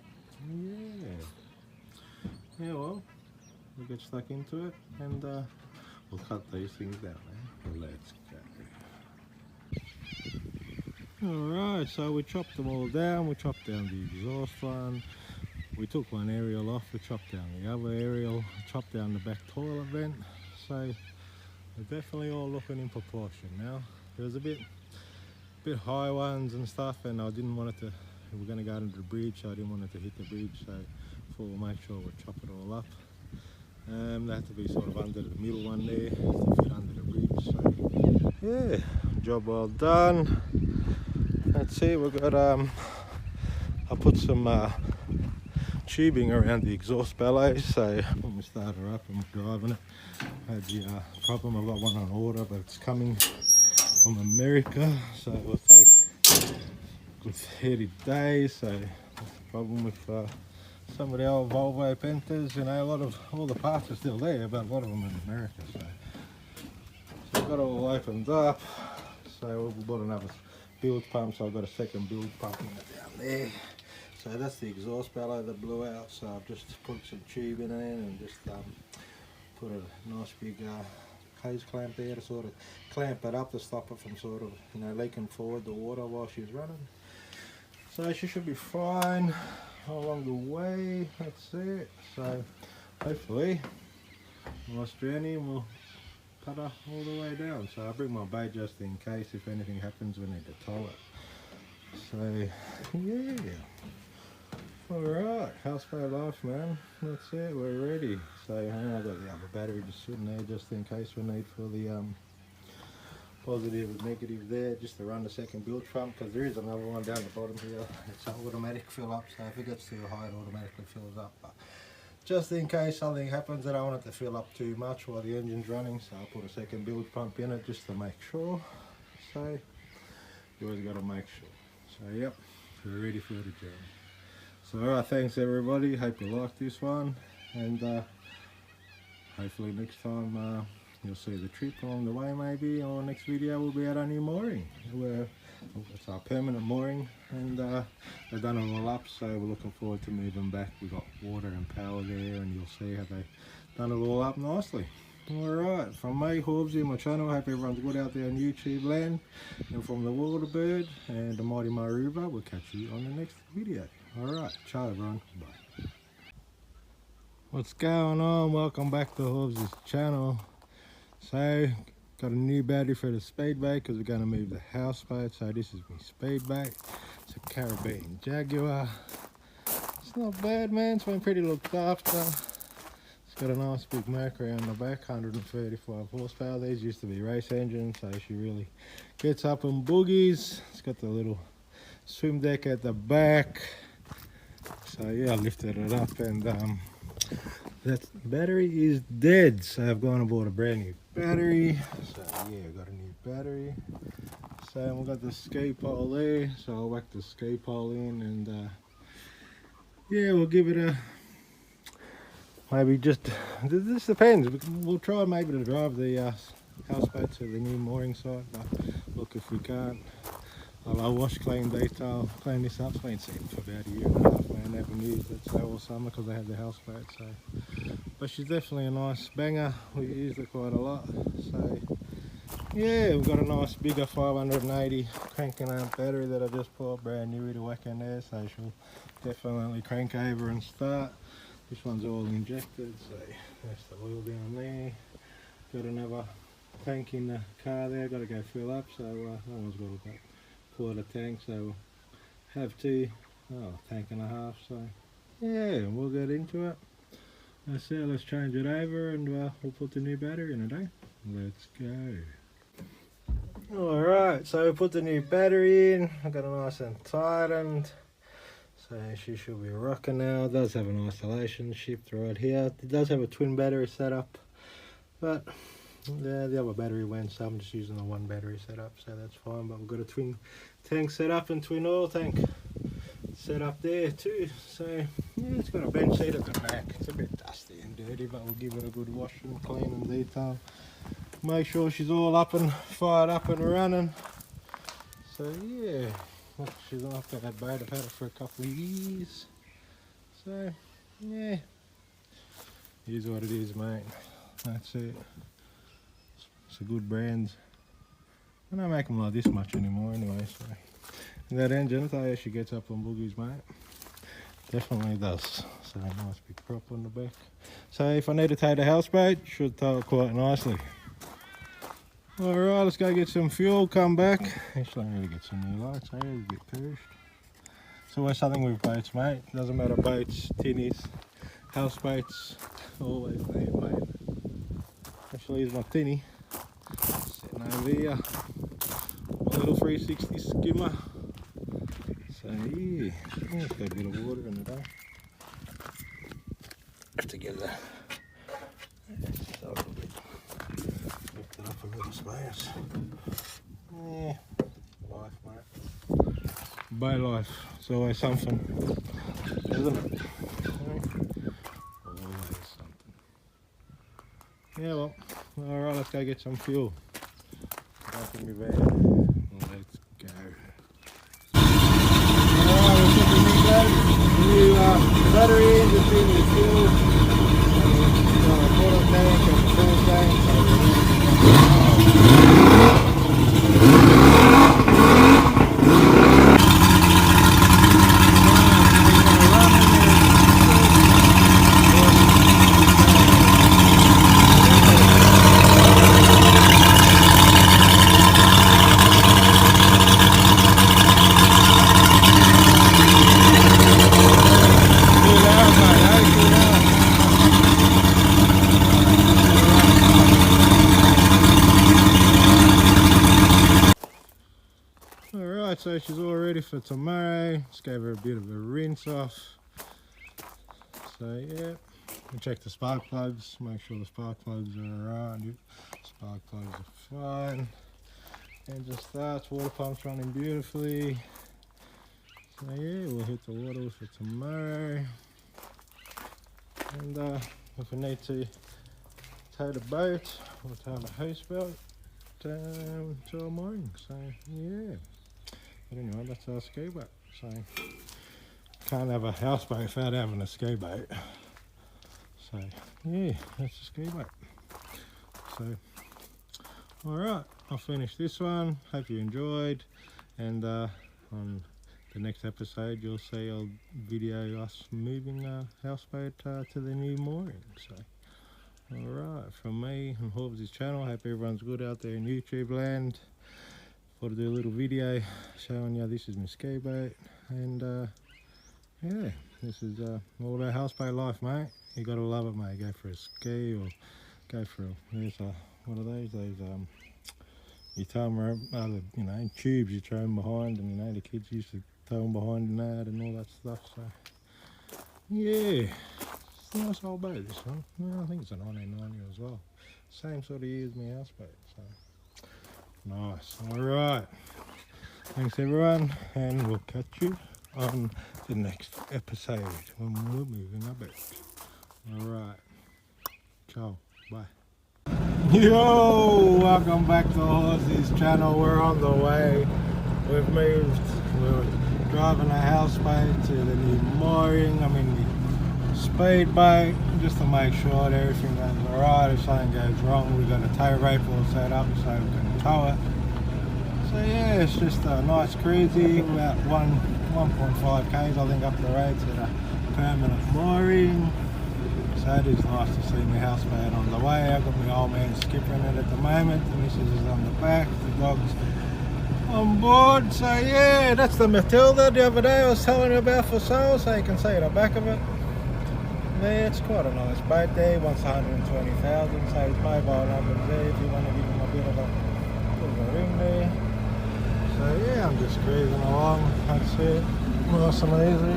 yeah, well, we'll get stuck into it, and we'll cut these things down, man. Let's go. Alright, so we chopped them all down. We chopped down the exhaust one. We took one aerial off, we chopped down the other aerial, chopped down the back toilet vent. So they're definitely all looking in proportion now. There was a bit high ones and stuff, and I didn't want it to, we're going to go under the bridge, so I didn't want it to hit the bridge, so we'll make sure we chop it all up. They have to be sort of under the middle one there to fit under the bridge. So yeah, job well done. Let's see, we've got I put some tubing around the exhaust bellows, so when we start her up and we're driving it, I had the problem, I've got one on order but it's coming from America, so it will take a good 30 days. So that's the problem with some of the old Volvo Pentas, all the parts are still there, but a lot of them in America. So I've got it all opened up, so we bought another bilge pump, so I've got a second bilge pump down there. So that's the exhaust bellow that blew out, so I've just put some tube in it and just put a nice big hose clamp there to sort of clamp it up to stop it from sort of, you know, leaking forward the water while she's running. So she should be fine along the way. That's it. So hopefully nice journey and we'll cut her all the way down. So I'll bring my bait just in case if anything happens we need to tow it. So yeah. Alright, houseboat life, man. That's it, we're ready. So I've got the other battery just sitting there just in case we need for the positive and negative there, just to run the second bilge pump, because there is another one down the bottom here. It's an automatic fill up, so if it gets too high it automatically fills up. But just in case something happens, I don't want it to fill up too much while the engine's running, so I'll put a second bilge pump in it just to make sure. So you always got to make sure. So yep, we're ready for the journey. So alright, thanks everybody, hope you liked this one, and hopefully next time you'll see the trip along the way maybe, or next video will be at our new mooring. It's our permanent mooring, and they've done it all up, so we're looking forward to moving back. We've got water and power there, and you'll see how they've done it all up nicely. Alright, from me, Horbsy, my channel, hope everyone's good out there on YouTube land, and from the Waterbird and the Mighty Maruba, we'll catch you on the next video. Alright, ciao everyone, bye. What's going on? Welcome back to Horbsy's channel. So, got a new battery for the speedboat because we're going to move the houseboat. So this is my speedboat. It's a Caribbean Jaguar. It's not bad, man. It's been pretty looked after. It's got a nice big Mercury on the back, 135 horsepower. These used to be race engines, so she really gets up and boogies. It's got the little swim deck at the back. So yeah, I lifted it up, and that battery is dead. So I've gone and bought a brand new battery. So yeah, got a new battery. So we've got the ski pole there. So I'll whack the ski pole in, and yeah, we'll give it a maybe just. This depends. We'll try maybe to drive the houseboat to the new mooring site. But look, if we can't, I'll wash, clean, detail, clean this up. It's been sitting for about a year and a half, man. I haven't used it so all summer because I had the houseboat. So, but she's definitely a nice banger. We used it quite a lot. So, yeah, we've got a nice bigger 580 cranking amp battery that I just bought brand new to whack in there. So she'll definitely crank over and start. This one's all injected. So that's the oil down there. Got another tank in the car there. Got to go fill up. So that one's got a quarter tank, so we'll have tank and a half. So yeah, we'll get into it. That's it, let's change it over, and we'll put the new battery in it, eh? Let's go. Alright, so we put the new battery in. I got it nice and tightened, so she should be rocking now. It does have an isolation shift right here. It does have a twin battery setup, but yeah, the other battery went, so I'm just using the one battery setup, so that's fine. But we've got a twin tank set up and twin oil tank set up there too. So yeah, it's got a bench seat at the back. It's a bit dusty and dirty, but we'll give it a good wash and clean and detail. Make sure she's all up and fired up and running. So yeah, she's off to that boat. I've had it for a couple of years. So yeah, it is what it is, mate. That's it. It's a good brand. I don't make them like this much anymore anyway. So and that engine, I tell you, she gets up on boogies, mate. Definitely does. So nice big prop on the back. So if I need to tow the houseboat, should tow it quite nicely. Alright, let's go get some fuel, come back. Actually, I need to get some new lights, eh? It's a bit perished. It's always something with boats, mate. Doesn't matter boats, tinnies, houseboats, always need, mate. Actually, here's my tinny. Sitting over here. My little 360 skimmer. So yeah, it's got a bit of water in it, eh? Have to get that. Just a little bit. Lift it up a little space. Yeah, life, mate. Boat life. It's always something, isn't it? Always something. Yeah, well, alright, let's go get some fuel. Back in my van. Let's go. Alright, we'll put the new battery. battery in between the fuel. Got a water tank and a fuel tank. Alright, so she's all ready for tomorrow. Just gave her a bit of a rinse off. So yeah, we check the spark plugs, make sure the spark plugs are around. Spark plugs are fine. And just starts, water pump's running beautifully. So yeah, we'll hit the water for tomorrow. And if we need to tow the boat, we'll tow the houseboat to our mooring. So yeah. But anyway, that's our ski boat. So can't have a houseboat without having a ski boat. So yeah, that's a ski boat. So alright, I'll finish this one. Hope you enjoyed, and on the next episode you'll see I'll video us moving the houseboat to the new mooring. So alright, from me and Horbs' channel, hope everyone's good out there in YouTube land. Thought I'd do a little video showing you this is my ski boat, and yeah, this is all about houseboat life, mate. You gotta love it, mate. Go for a ski or go for there's what are those you tow them you know, tubes you throw them behind, and you know the kids used to tow them behind and that and all that stuff. So yeah, it's a nice old boat, this one. Well, I think it's a 1990 as well, same sort of year as my houseboat. So nice. Alright, thanks everyone, and we'll catch you on the next episode when we're moving our boat. Alright, ciao, bye. Yo, welcome back to Horsey's channel. We're on the way. We've moved. We're driving a houseboat to the new mooring. I mean the speedboat, just to make sure that everything goes alright. If something goes wrong, we've got a tow rope all set up so we can tow it. So yeah, it's just a nice cruisy, about 1.5 k's I think up the road to the permanent mooring. So it is nice to see my houseboat on the way. I've got my old man skippering it at the moment, the missus is on the back, the dog's on board. So yeah, that's the Matilda the other day I was telling you about for sale, so you can see the back of it. Yeah, it's quite a nice boat there, wants 120,000, so his mobile number's there if you want to give him a bit of a ring there. So yeah, I'm just cruising along, that's it, nice and easy.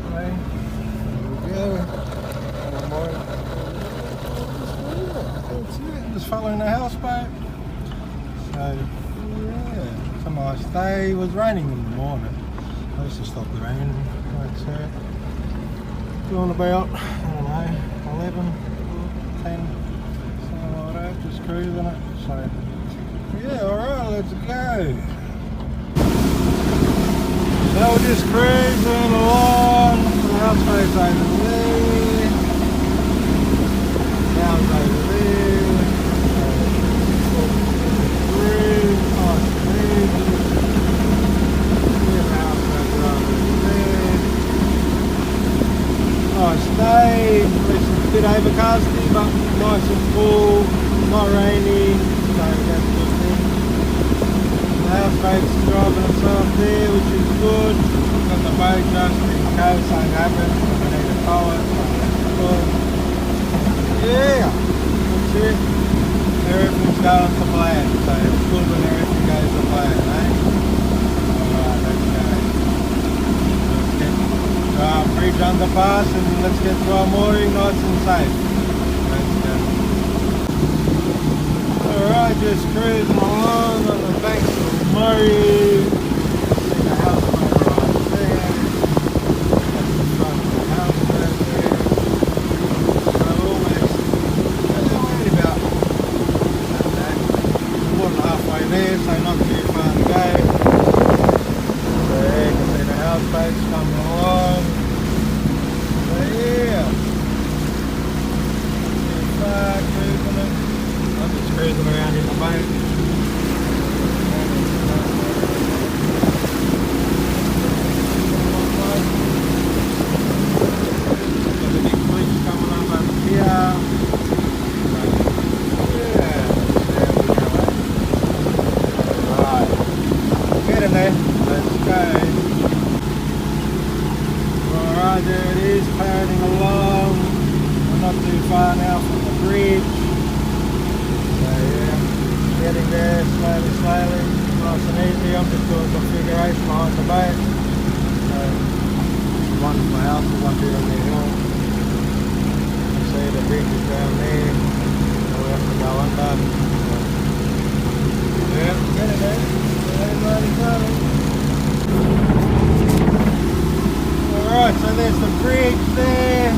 Okay. There we go. That's it, just following the houseboat. So yeah, it's a nice day. It was raining in the morning, I used to stop the rain. That's it. Doing about, I don't know, 11, 10, something like that, just cruising it. So yeah, alright, let's go. So we're just cruising along, the houseboat's over there, town's over there, cruise, nice cruise, the houseboat's over there. Nice day, it's a bit overcasty but nice and cool, not rainy, so that's a good thing. The houseboat's driving itself there, which is good. Got the boat just in case something happens, we need to tow it, so that's good. Yeah, that's it. Everything's going to plan, so it's good when everything goes to plan, eh? Alright, let's go. Bridge underpass, and let's get to our mooring nice and safe. Let's go. Alright, just cruising along on the banks of the Murray. See the houseboat right there. That's the front of the houseboat there. So almost, only about more than halfway there, so not too far to go. So you can see the houseboats coming along. there it is, padding along. We're not too far now from the bridge. So yeah, getting there slowly, slowly, nice and easy. I'm just doing configuration behind the boat. So one of my house is up here on the hill. You see the bridge is down there. So we have to go under. So, yeah, getting there. Slowly, slowly. Alright, so there's the bridge there.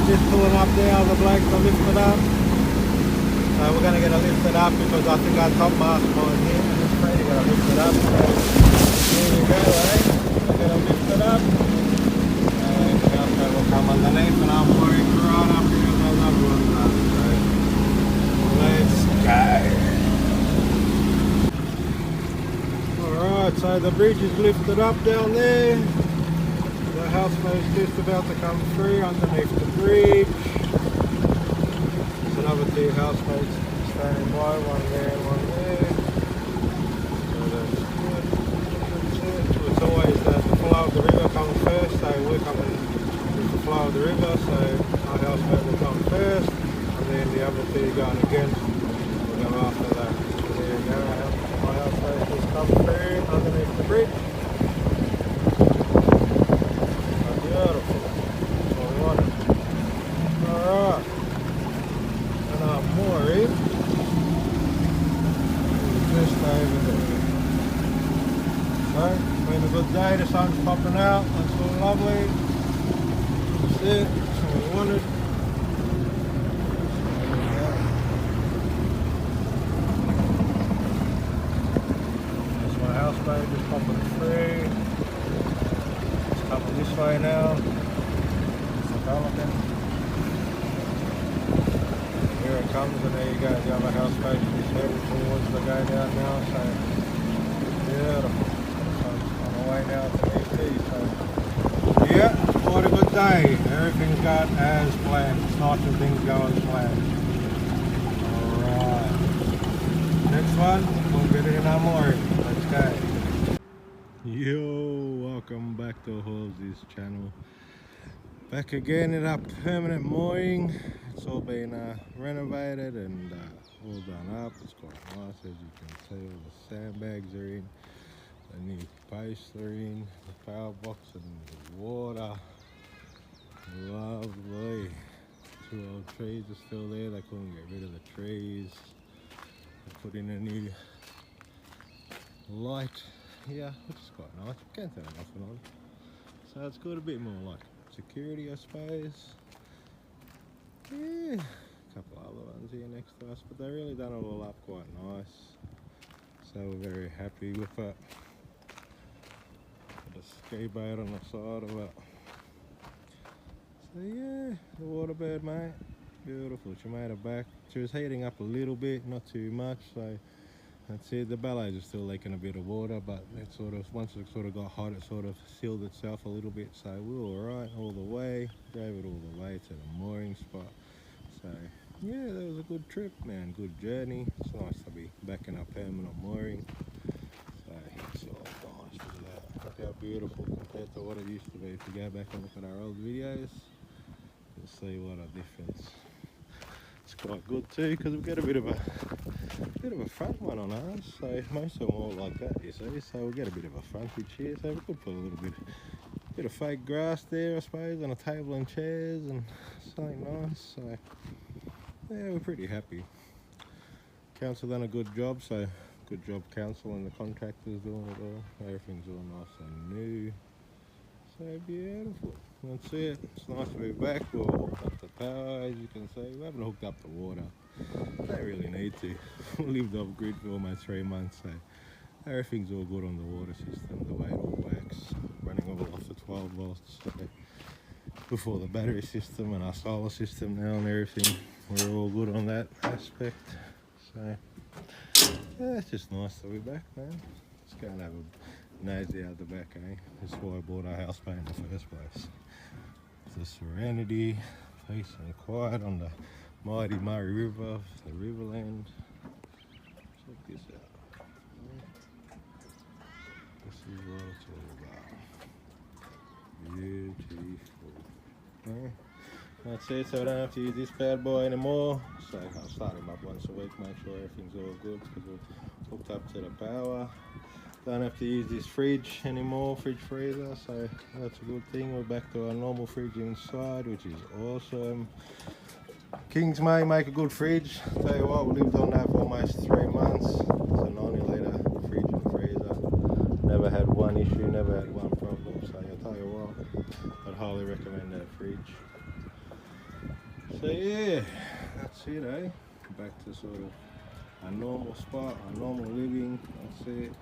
Just pulling up now, the blokes are lifted up. So we're going to get it lifted up because I think our top mast might here and it's ready to get it lifted up. So there you go, eh? We'll get it lifted up. And the houseboat will come underneath and I'm mooring right up here with those other ones up. So let's go. Alright, so the bridge is lifted up down there. The houseboat's just about to come through underneath the bridge. There's another two houseboats standing by, one there and one there. So that's good. That's it. It's always the flow of the river comes first, so we're coming with the flow of the river, so our houseboat will come first, and then the other two going against will go after that. So there you go, my houseboat just come through underneath the bridge. Beautiful. That's what we wanted. Alright. And our mooring is just over there. So, it's been a good day, the sun's popping out, that's all lovely. That's it, that's what we wanted. There we go. There's my houseboat just popping through. Coming this way now, it's developing. Here it comes, and there you go, the other houseboat is heading towards the go down now, so beautiful. So on the way now to ET, so yeah, what a good day. Everything's gone as planned. It's nice when things go as planned. Alright, next one, we'll get it in our mooring. Let's go. Yo, welcome back to Horsey's channel. Back again at our permanent mooring. It's all been renovated and all done up. It's quite nice, as you can see. All the sandbags are in, the new posts are in, the power box and the water. Lovely. Two old trees are still there. They couldn't get rid of the trees. They put in a new light. Yeah, which is quite nice. You can turn it off and on. So it's got a bit more like security, I suppose. Yeah, a couple other ones here next to us, but they really done it all up quite nice. So we're very happy with it. Got a ski boat on the side of it. So yeah, the Waterbird, mate. Beautiful. She made it back. She was heating up a little bit, not too much, so that's it. The bellows are still leaking a bit of water, but it sort of, once it sort of got hot, it sort of sealed itself a little bit. So we were alright all the way. Drove it all the way to the mooring spot. So yeah, that was a good trip, man. Good journey. It's nice to be back in our permanent mooring. So it's all nice. Look how beautiful compared to what it used to be. If you go back and look at our old videos, you'll see what a difference. It's quite good too, because we've got a bit of a front one on ours, so most of them are all like that, you see, so we'll get a bit of a frontage here, so we could put a little bit of fake grass there, I suppose, on a table and chairs and something nice. So yeah, we're pretty happy. Council done a good job, so good job council and the contractors doing it all. Everything's all nice and new. So beautiful. That's it. It's nice to be back. We'll hook up the power, as you can see. We haven't hooked up the water. Don't really need to. We lived off grid for almost 3 months, so everything's all good on the water system, the way it all works. Running all off the 12 volts. So before the battery system and our solar system now and everything, we're all good on that aspect. So yeah, it's just nice to be back, man. Let's go and have a nosy out the back, eh? That's why I bought our houseboat in the first place. The serenity, peace and quiet on the mighty Murray River, the Riverland. Check this out. This is what it's all about. Beautiful. That's it, so I don't have to use this bad boy anymore. So I'll start him up once a week, make sure everything's all good because we're hooked up to the power. Don't have to use this fridge anymore, fridge freezer, so that's a good thing. We're back to our normal fridge inside, which is awesome. Kings May make a good fridge. Tell you what, we lived on that for almost 3 months. It's a 90-litre fridge and freezer. Never had one issue, never had one problem. So I'll tell you what, I'd highly recommend that fridge. So yeah, that's it, eh? Back to sort of a normal spot, a normal living. That's it.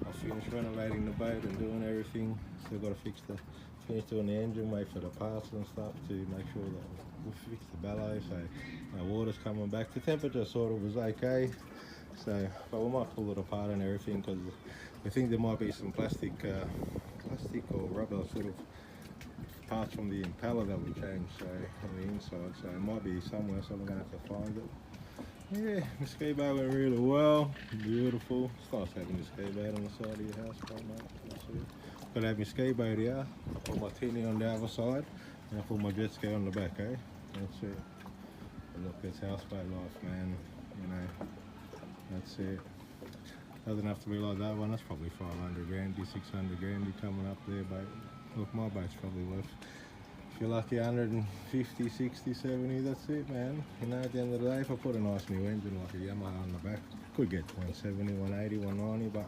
I finished renovating the boat and doing everything. Still got to finish doing the engine, wait for the parts and stuff to make sure that we fix the bellows. So our water's coming back. The temperature sort of was okay. So, but we might pull it apart and everything because we think there might be some plastic or rubber sort of parts from the impeller that we changed, so on the inside. So it might be somewhere, so we're gonna have to find it. Yeah, the ski boat went really well, beautiful. It's nice having the ski boat on the side of your house, mate. That's it. Got to have my ski boat here, I put my tinny on the other side, and I put my jet ski on the back, eh? That's it. But look, it's houseboat life, man. You know, that's it. Doesn't have to be like that one. That's probably 500 grand, 600 grand be coming up there, but look, my boat's probably worth, if you're lucky, 150, 60, 70, that's it, man. You know, at the end of the day, if I put a nice new engine like a Yamaha on the back, could get 170, 180, 190, but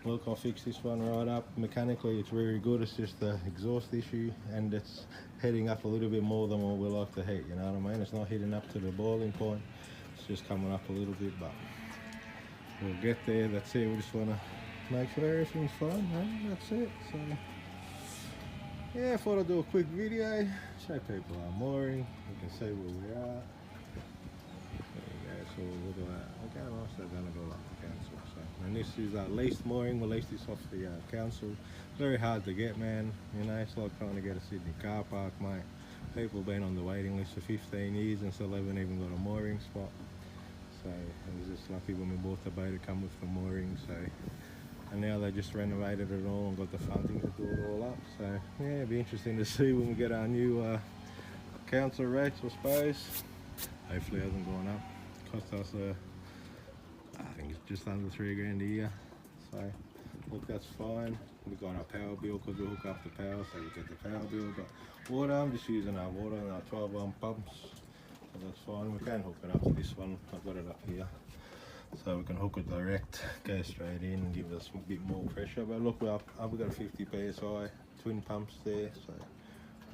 look, I'll fix this one right up. Mechanically, it's very good. It's just the exhaust issue, and it's heading up a little bit more than what we like to heat, you know what I mean? It's not heating up to the boiling point. It's just coming up a little bit, but we'll get there. That's it. We just want to make sure everything's fine, man. That's it. So yeah, I thought I'd do a quick video, show people our mooring. You can see where we are. There you go, so we'll look at that. Okay, well, so they're gonna go up the council. So, and this is our leased mooring. We leased this off the council. Very hard to get, man. You know, it's like trying to get a Sydney car park, mate. People have been on the waiting list for 15 years and still haven't even got a mooring spot. So I was just lucky when we bought the boat to come with the mooring. So. And now they just renovated it all and got the funding to do it all up. So yeah, it'll be interesting to see when we get our new council rates, I suppose. Hopefully it hasn't gone up. Cost us I think it's just under 3 grand a year. So look, that's fine. We got our power bill because we hook up the power, so we get the power bill. But water, I'm just using our water and our 12-1 pumps. So that's fine. We can hook it up to this one. I've got it up here. So we can hook it direct, go straight in and give us a bit more pressure. But look, we've got a 50 psi, twin pumps there, so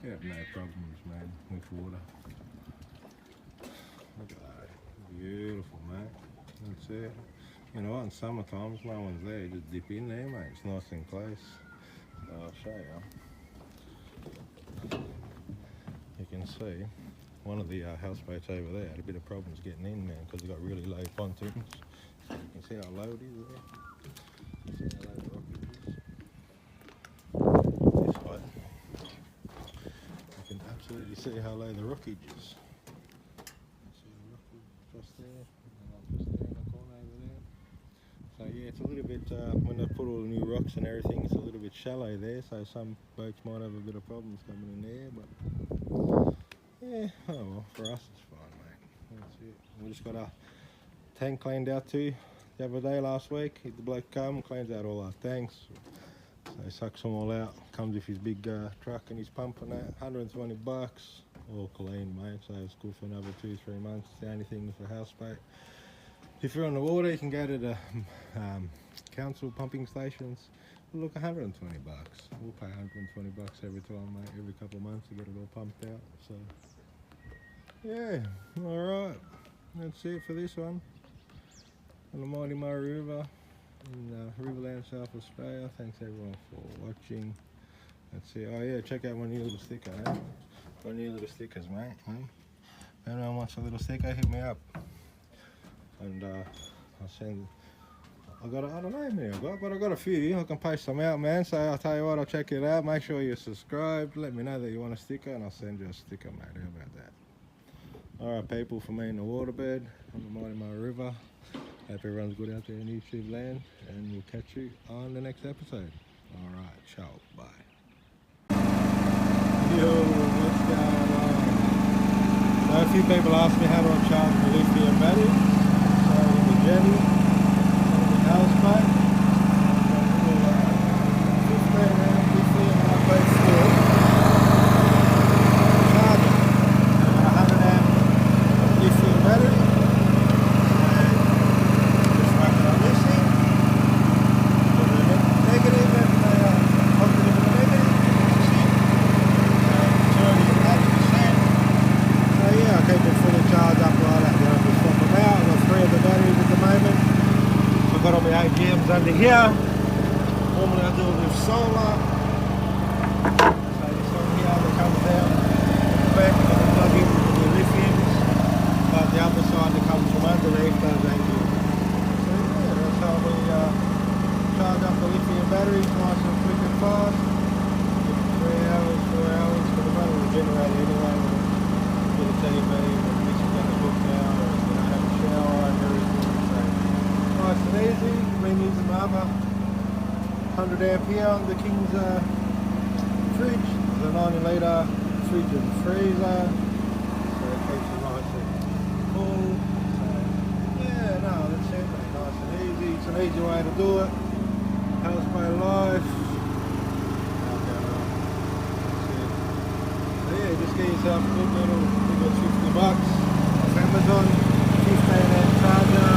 we have no problems, man, with water. Look at that, beautiful, mate. That's it. You know what, in summertime, no one's there, just dip in there, mate. It's nice and close. So I'll show you. You can see one of the houseboats over there had a bit of problems getting in, man, because it got really low pontoons. So you can see how low it is there. See how low the rockage is. This side, you can absolutely see how low the rockage is. See the rockage just there, and I'm just there in the corner over there. So yeah, it's a little bit, when they put all the new rocks and everything, it's a little bit shallow there, so some boats might have a bit of problems coming in there, but yeah, oh well, for us it's fine, mate. That's it. We just got our tank cleaned out too the other day last week. The bloke come, cleans out all our tanks. So he sucks them all out, comes with his big truck and he's pumping that. 120 bucks, all clean, mate. So it's good for another 2-3 months. It's the only thing with the houseboat. If you're on the water, you can go to the council pumping stations. Look, 120 bucks. We'll pay 120 bucks every time, mate, every couple of months to get it all pumped out. So yeah, alright, that's it for this one on the Mighty Murray River in Riverland, South Australia. Thanks everyone for watching. That's it. Oh yeah, check out my new little sticker, eh? My new little stickers, mate. If anyone wants a little sticker, hit me up. And I'll send, I don't know how many I got, but I got a few. I can post them out, man. So I'll tell you what, I'll check it out. Make sure you're subscribed. Let me know that you want a sticker and I'll send you a sticker, mate. How about that? Alright people, for me in the Waterbird on the Mighty Murray River. Hope everyone's good out there in YouTube land, and we'll catch you on the next episode. Alright, ciao, bye. Yo, what's going on? So a few people asked me how do I charge the lithium battery. So in the jetty, on the houseboat, got a little 15 amp lithium in my boat still. Charger, got a 100 amp lithium battery. So just whack it on this thing. Put it in negative and positive and negative. Yeah, I keep it fully charged up like that, then I just swap them out. I've got 3 of the batteries at the moment. So I've got all my AGMs under here. Normally I do it with solar. So this one here that comes down the back and I plug in with the lithiums. But the other side that comes from underneath those AGMs. So yeah, that's how we charge up the lithium batteries, nice and quick and fast. 3 hours, 4 hours, but the motor will generate anyway. The TV and this is going to book now, or it's going to have a shower and everything. So nice and easy. Been using the other 100 amp here on the King's fridge. It's a 90 litre fridge and freezer, so it keeps it nice and full. So yeah, no, that's it, mate. Nice and easy. It's an easy way to do it. Houseboat life. Yeah, just get yourself a good little, $50 off Amazon, 15 amp charger,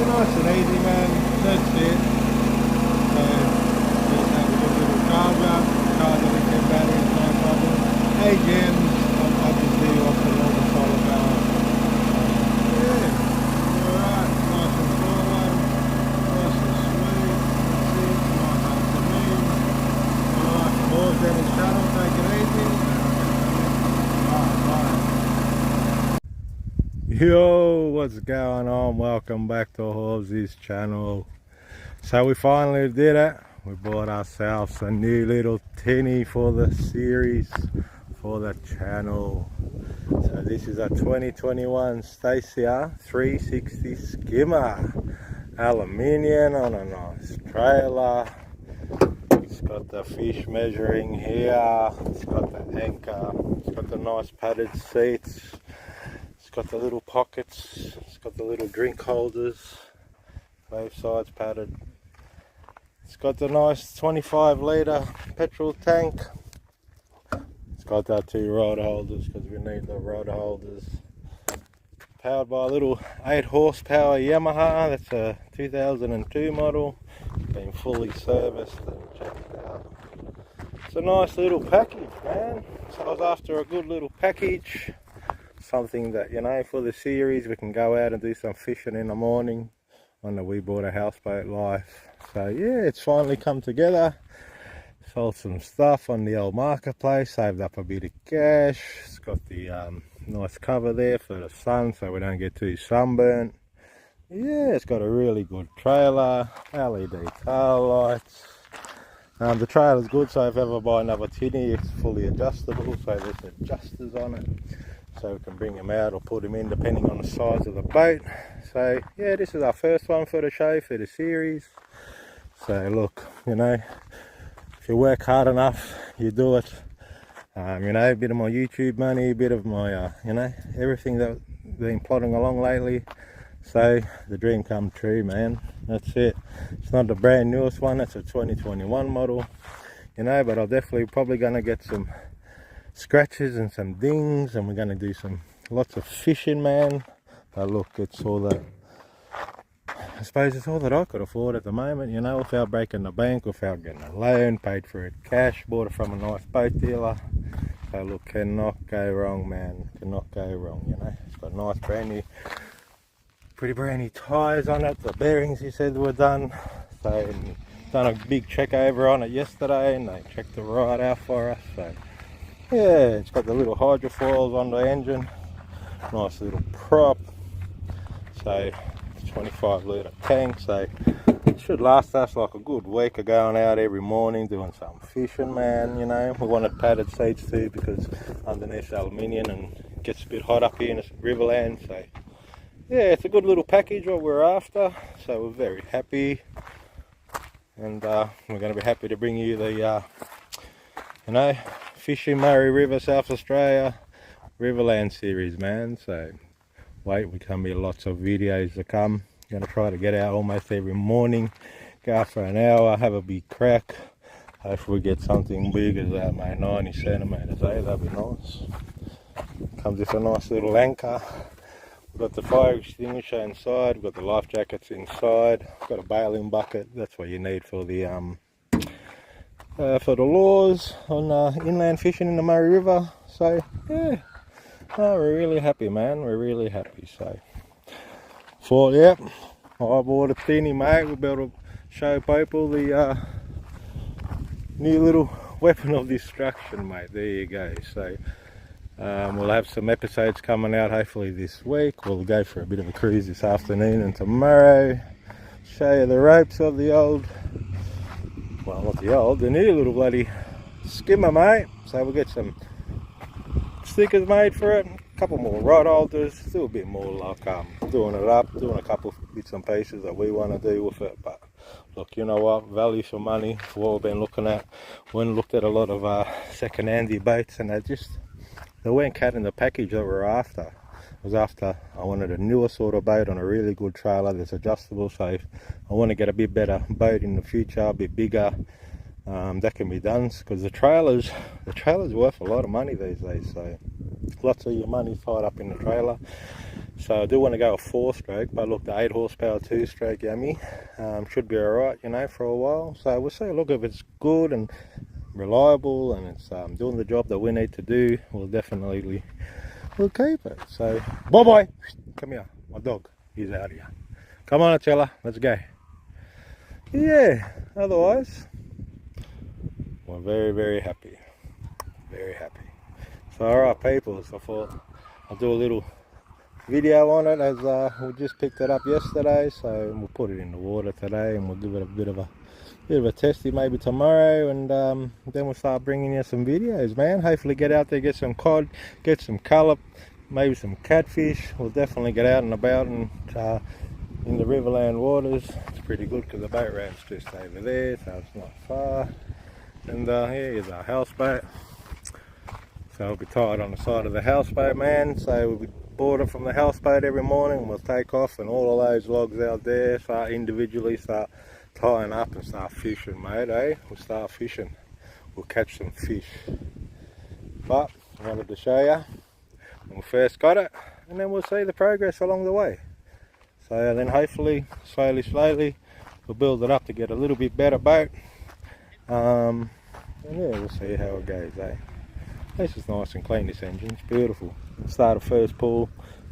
nice and easy, man. That's it. Charger lithium batteries, no problem. AGMs, I just do off the normal solar power. Yeah, alright, nice and forward, nice and sweet. That's it, nice afternoon. Alright, for more Dennis channel, take it easy. Bye. Yo, what's going on? Welcome back to Houseboat's channel. So we finally did it. We bought ourselves a new little tinny for the series, for the channel. So this is a 2021 Stacia 360 skimmer. Aluminium on a nice trailer. It's got the fish measuring here. It's got the anchor. It's got the nice padded seats. It's got the little pockets. It's got the little drink holders. Both sides padded. It's got the nice 25 litre petrol tank. It's got that 2 rod holders because we need the rod holders. Powered by a little 8 horsepower Yamaha. That's a 2002 model. Been fully serviced and checked out. It's a nice little package, man. So I was after a good little package. Something that, you know, for the series we can go out and do some fishing in the morning. On the We Bought a Houseboat life. So yeah, it's finally come together. Sold some stuff on the old marketplace, saved up a bit of cash. It's got the nice cover there for the sun so we don't get too sunburnt. Yeah, it's got a really good trailer, LED tail lights. The trailer's good, so if I ever buy another tinny, it's fully adjustable, so there's adjusters on it. So we can bring them out or put them in depending on the size of the boat. So yeah, this is our first one for the show, for the series. So look, you know, if you work hard enough, you do it. You know, a bit of my YouTube money, a bit of my, you know, everything that I've been plodding along lately. So the dream come true, man. That's it. It's not the brand newest one, it's a 2021 model. You know, but I'm definitely probably going to get some scratches and some dings, and we're going to do lots of fishing, man. But look, it's all that, I suppose it's all that I could afford at the moment, you know, without breaking the bank, without getting a loan, paid for it cash, bought it from a nice boat dealer. So look, cannot go wrong, man, cannot go wrong, you know. It's got nice brand new, pretty brand new tyres on it. The bearings, he said, were done. So done a big check over on it yesterday, and they checked the ride out for us. So yeah, it's got the little hydrofoils on the engine, nice little prop. So it's 25 litre tank, so should last us like a good week of going out every morning doing some fishing, man. You know, we wanted padded seats too because underneath aluminium and it gets a bit hot up here in the riverland. So yeah, it's a good little package what we're after. So we're very happy, and we're going to be happy to bring you the you know, fishing Murray River, South Australia Riverland series, man. So wait, we can be lots of videos to come. Gonna try to get out almost every morning, go out for an hour, have a big crack. Hopefully we get something big as that, mate. 90 centimeters, eh? That'd be nice. Comes with a nice little anchor. We've got the fire extinguisher inside, we've got the life jackets inside, we've got a bailing bucket. That's what you need for the lures on inland fishing in the Murray River. So yeah, no, we're really happy, man. We're really happy. So thought, yep, I bought a thinny, mate. We'll be able to show people the new little weapon of destruction, mate. There you go. So we'll have some episodes coming out hopefully this week. We'll go for a bit of a cruise this afternoon and tomorrow. Show you the ropes of the old, well, not the old, the new little bloody skimmer, mate. So we'll get some stickers made for it, a couple more rod holders, do a bit more like doing it up, doing a couple bits and pieces that we want to do with it. But look, you know what, value for money for what we've been looking at. We looked at a lot of second-hand boats, and they weren't cutting the package that we're after. It was after, I wanted a newer sort of boat on a really good trailer that's adjustable. So if I want to get a bit better boat in the future, a bit bigger, that can be done, because the trailer's worth a lot of money these days. So lots of your money tied up in the trailer. So I do want to go a 4-stroke, but look, the 8 horsepower 2-stroke yummy should be alright, you know, for a while. So we'll see. Look, if it's good and reliable and it's doing the job that we need to do, we'll keep it. So boy, come here, my dog, he's out here. Come on, Attila, let's go. Yeah, otherwise we're very, very happy. Very happy. So alright people, so I thought I'll do a little video on it, as we just picked it up yesterday. So we'll put it in the water today, and we'll give it a bit of a testy maybe tomorrow, and then we'll start bringing you some videos, man. Hopefully get out there, get some cod, get some colour, maybe some catfish. We'll definitely get out and about and in the riverland waters. It's pretty good because the boat ramp's just over there, so it's not far. And here's our houseboat. So we'll be tied on the side of the houseboat, man. So we'll be boarding from the houseboat every morning. We'll take off, and all of those logs out there start individually start tying up and start fishing, mate. We'll start fishing. We'll catch some fish. But I wanted to show you when we first got it, and then we'll see the progress along the way. So then hopefully slowly we'll build it up to get a little bit better boat. And yeah, we'll see how it goes, This is nice and clean, this engine, it's beautiful. Start a first pull,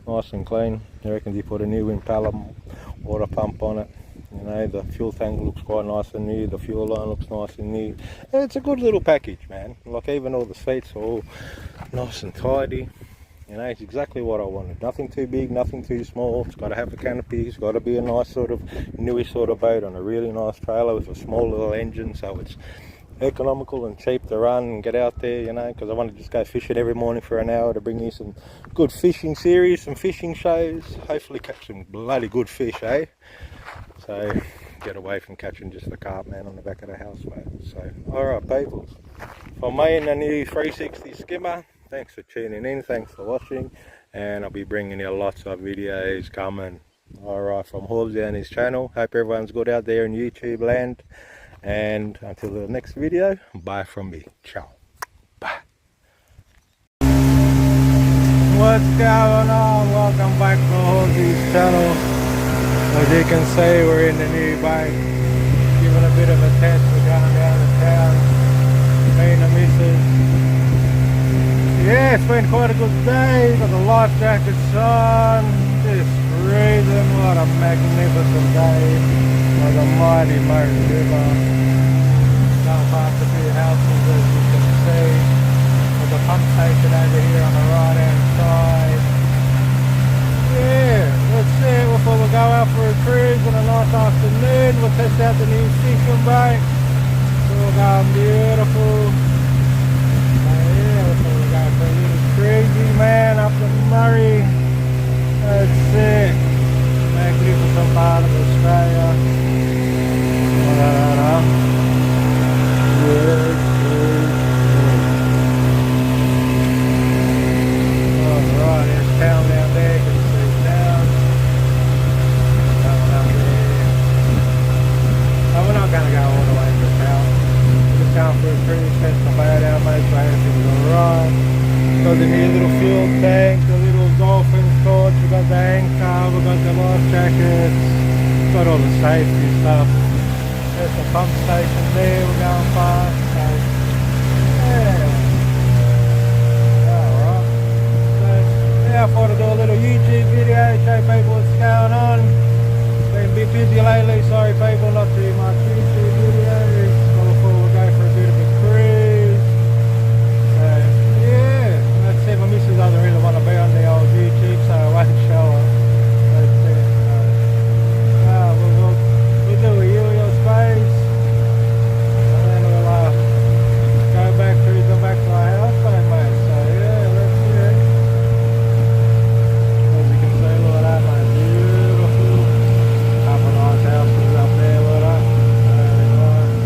nice and clean. I reckon you put a new impeller water pump on it. You know, the fuel tank looks quite nice and new, the fuel line looks nice and new. And it's a good little package, man. Like, even all the seats are all nice and tidy. You know, it's exactly what I wanted. Nothing too big, nothing too small. It's got to have a canopy. It's got to be a nice sort of newish sort of boat on a really nice trailer with a small little engine, so it's economical and cheap to run and get out there, you know, because I want to just go fishing every morning for an hour to bring you some good fishing series, some fishing shows, hopefully catch some bloody good fish, So get away from catching just the carp, man, on the back of the houseboat. So alright people, from me and the new 360 skimmer, thanks for tuning in, thanks for watching, and I'll be bringing you lots of videos coming. Alright, from Horsey and his channel. Hope everyone's good out there in YouTube land, and until the next video, bye from me. Ciao. Bye. What's going on? Welcome back to Horsey's channel. As you can see, we're in the new boat, giving a bit of a test. We're going down to town, me and the missus. Yeah, it's been quite a good day. Got the life jackets on, just breathing. What a magnificent day on the mighty Murray River. Going past a few houses, as you can see. There's a pump station over here on the right hand side. Yeah, let's see it before we go out for a cruise on a nice afternoon. We'll test out the new fishing boat. It's all going beautiful. So yeah, we're going for a little cruisy, man, up the Murray. That's it. Magnificent part of Australia. Alright, there's town down there. You can see town. Going up there. Oh, we're not going to go all the way to the town. We're just going for a cruise, test the boat out, make sure everything's alright. Got the new little fuel tank, the little dolphin torch, we've got the anchor, we've got the life jackets, got all the safety stuff. There's the pump station there, we're going fast, so yeah. Alright. So yeah, I thought I'd do a little YouTube video, show people what's going on. Been a bit busy lately, sorry people, not too much YouTube videos. So I thought we'll go for a bit of a cruise. So yeah, that's it. My missus doesn't really want to be on the old YouTube, so I won't show her. That's it. We'll do a Helio space, and then we'll go back cruising back to our houseboat, mate. So yeah, that's it. As you can see, look at that, mate. Beautiful. Couple of nice houses up there, look at that. Very nice.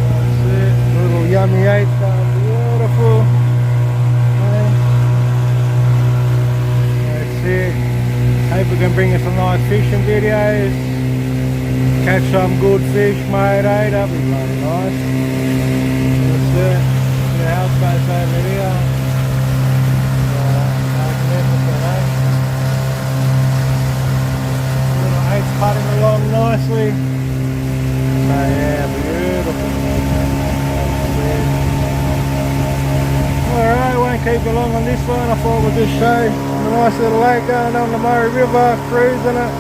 That's it. Little yummy 8 going beautiful. That's it. Hope we can bring you some nice fishing videos. Catch some good fish, mate, eh? That'd be bloody nice. That's it. The houseboat's over here. Magnificent, eh? Little 8's putting along nicely. So yeah, beautiful. Alright, won't keep you long on this one. I thought we'd just show a nice little lake going down the Murray River, cruising it.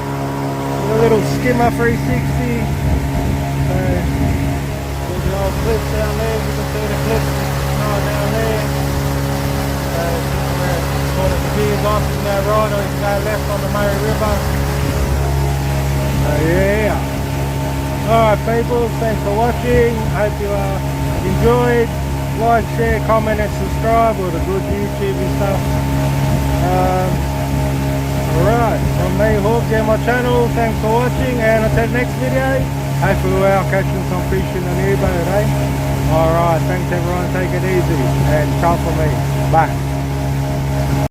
With a little skimmer 360. So, there's the old cliffs down there, you can see the cliffs down there. So, we're sort of the gears off, you can go right or you can go left on the Murray River. So yeah. Alright people, thanks for watching. Hope you enjoyed. Like, share, comment and subscribe, all the good YouTube and stuff. Alright, from me Hawk and my channel, thanks for watching, and until the next video, hopefully we're out catching some fish in the new boat, eh? Alright, thanks everyone, take it easy, and ciao for me, bye.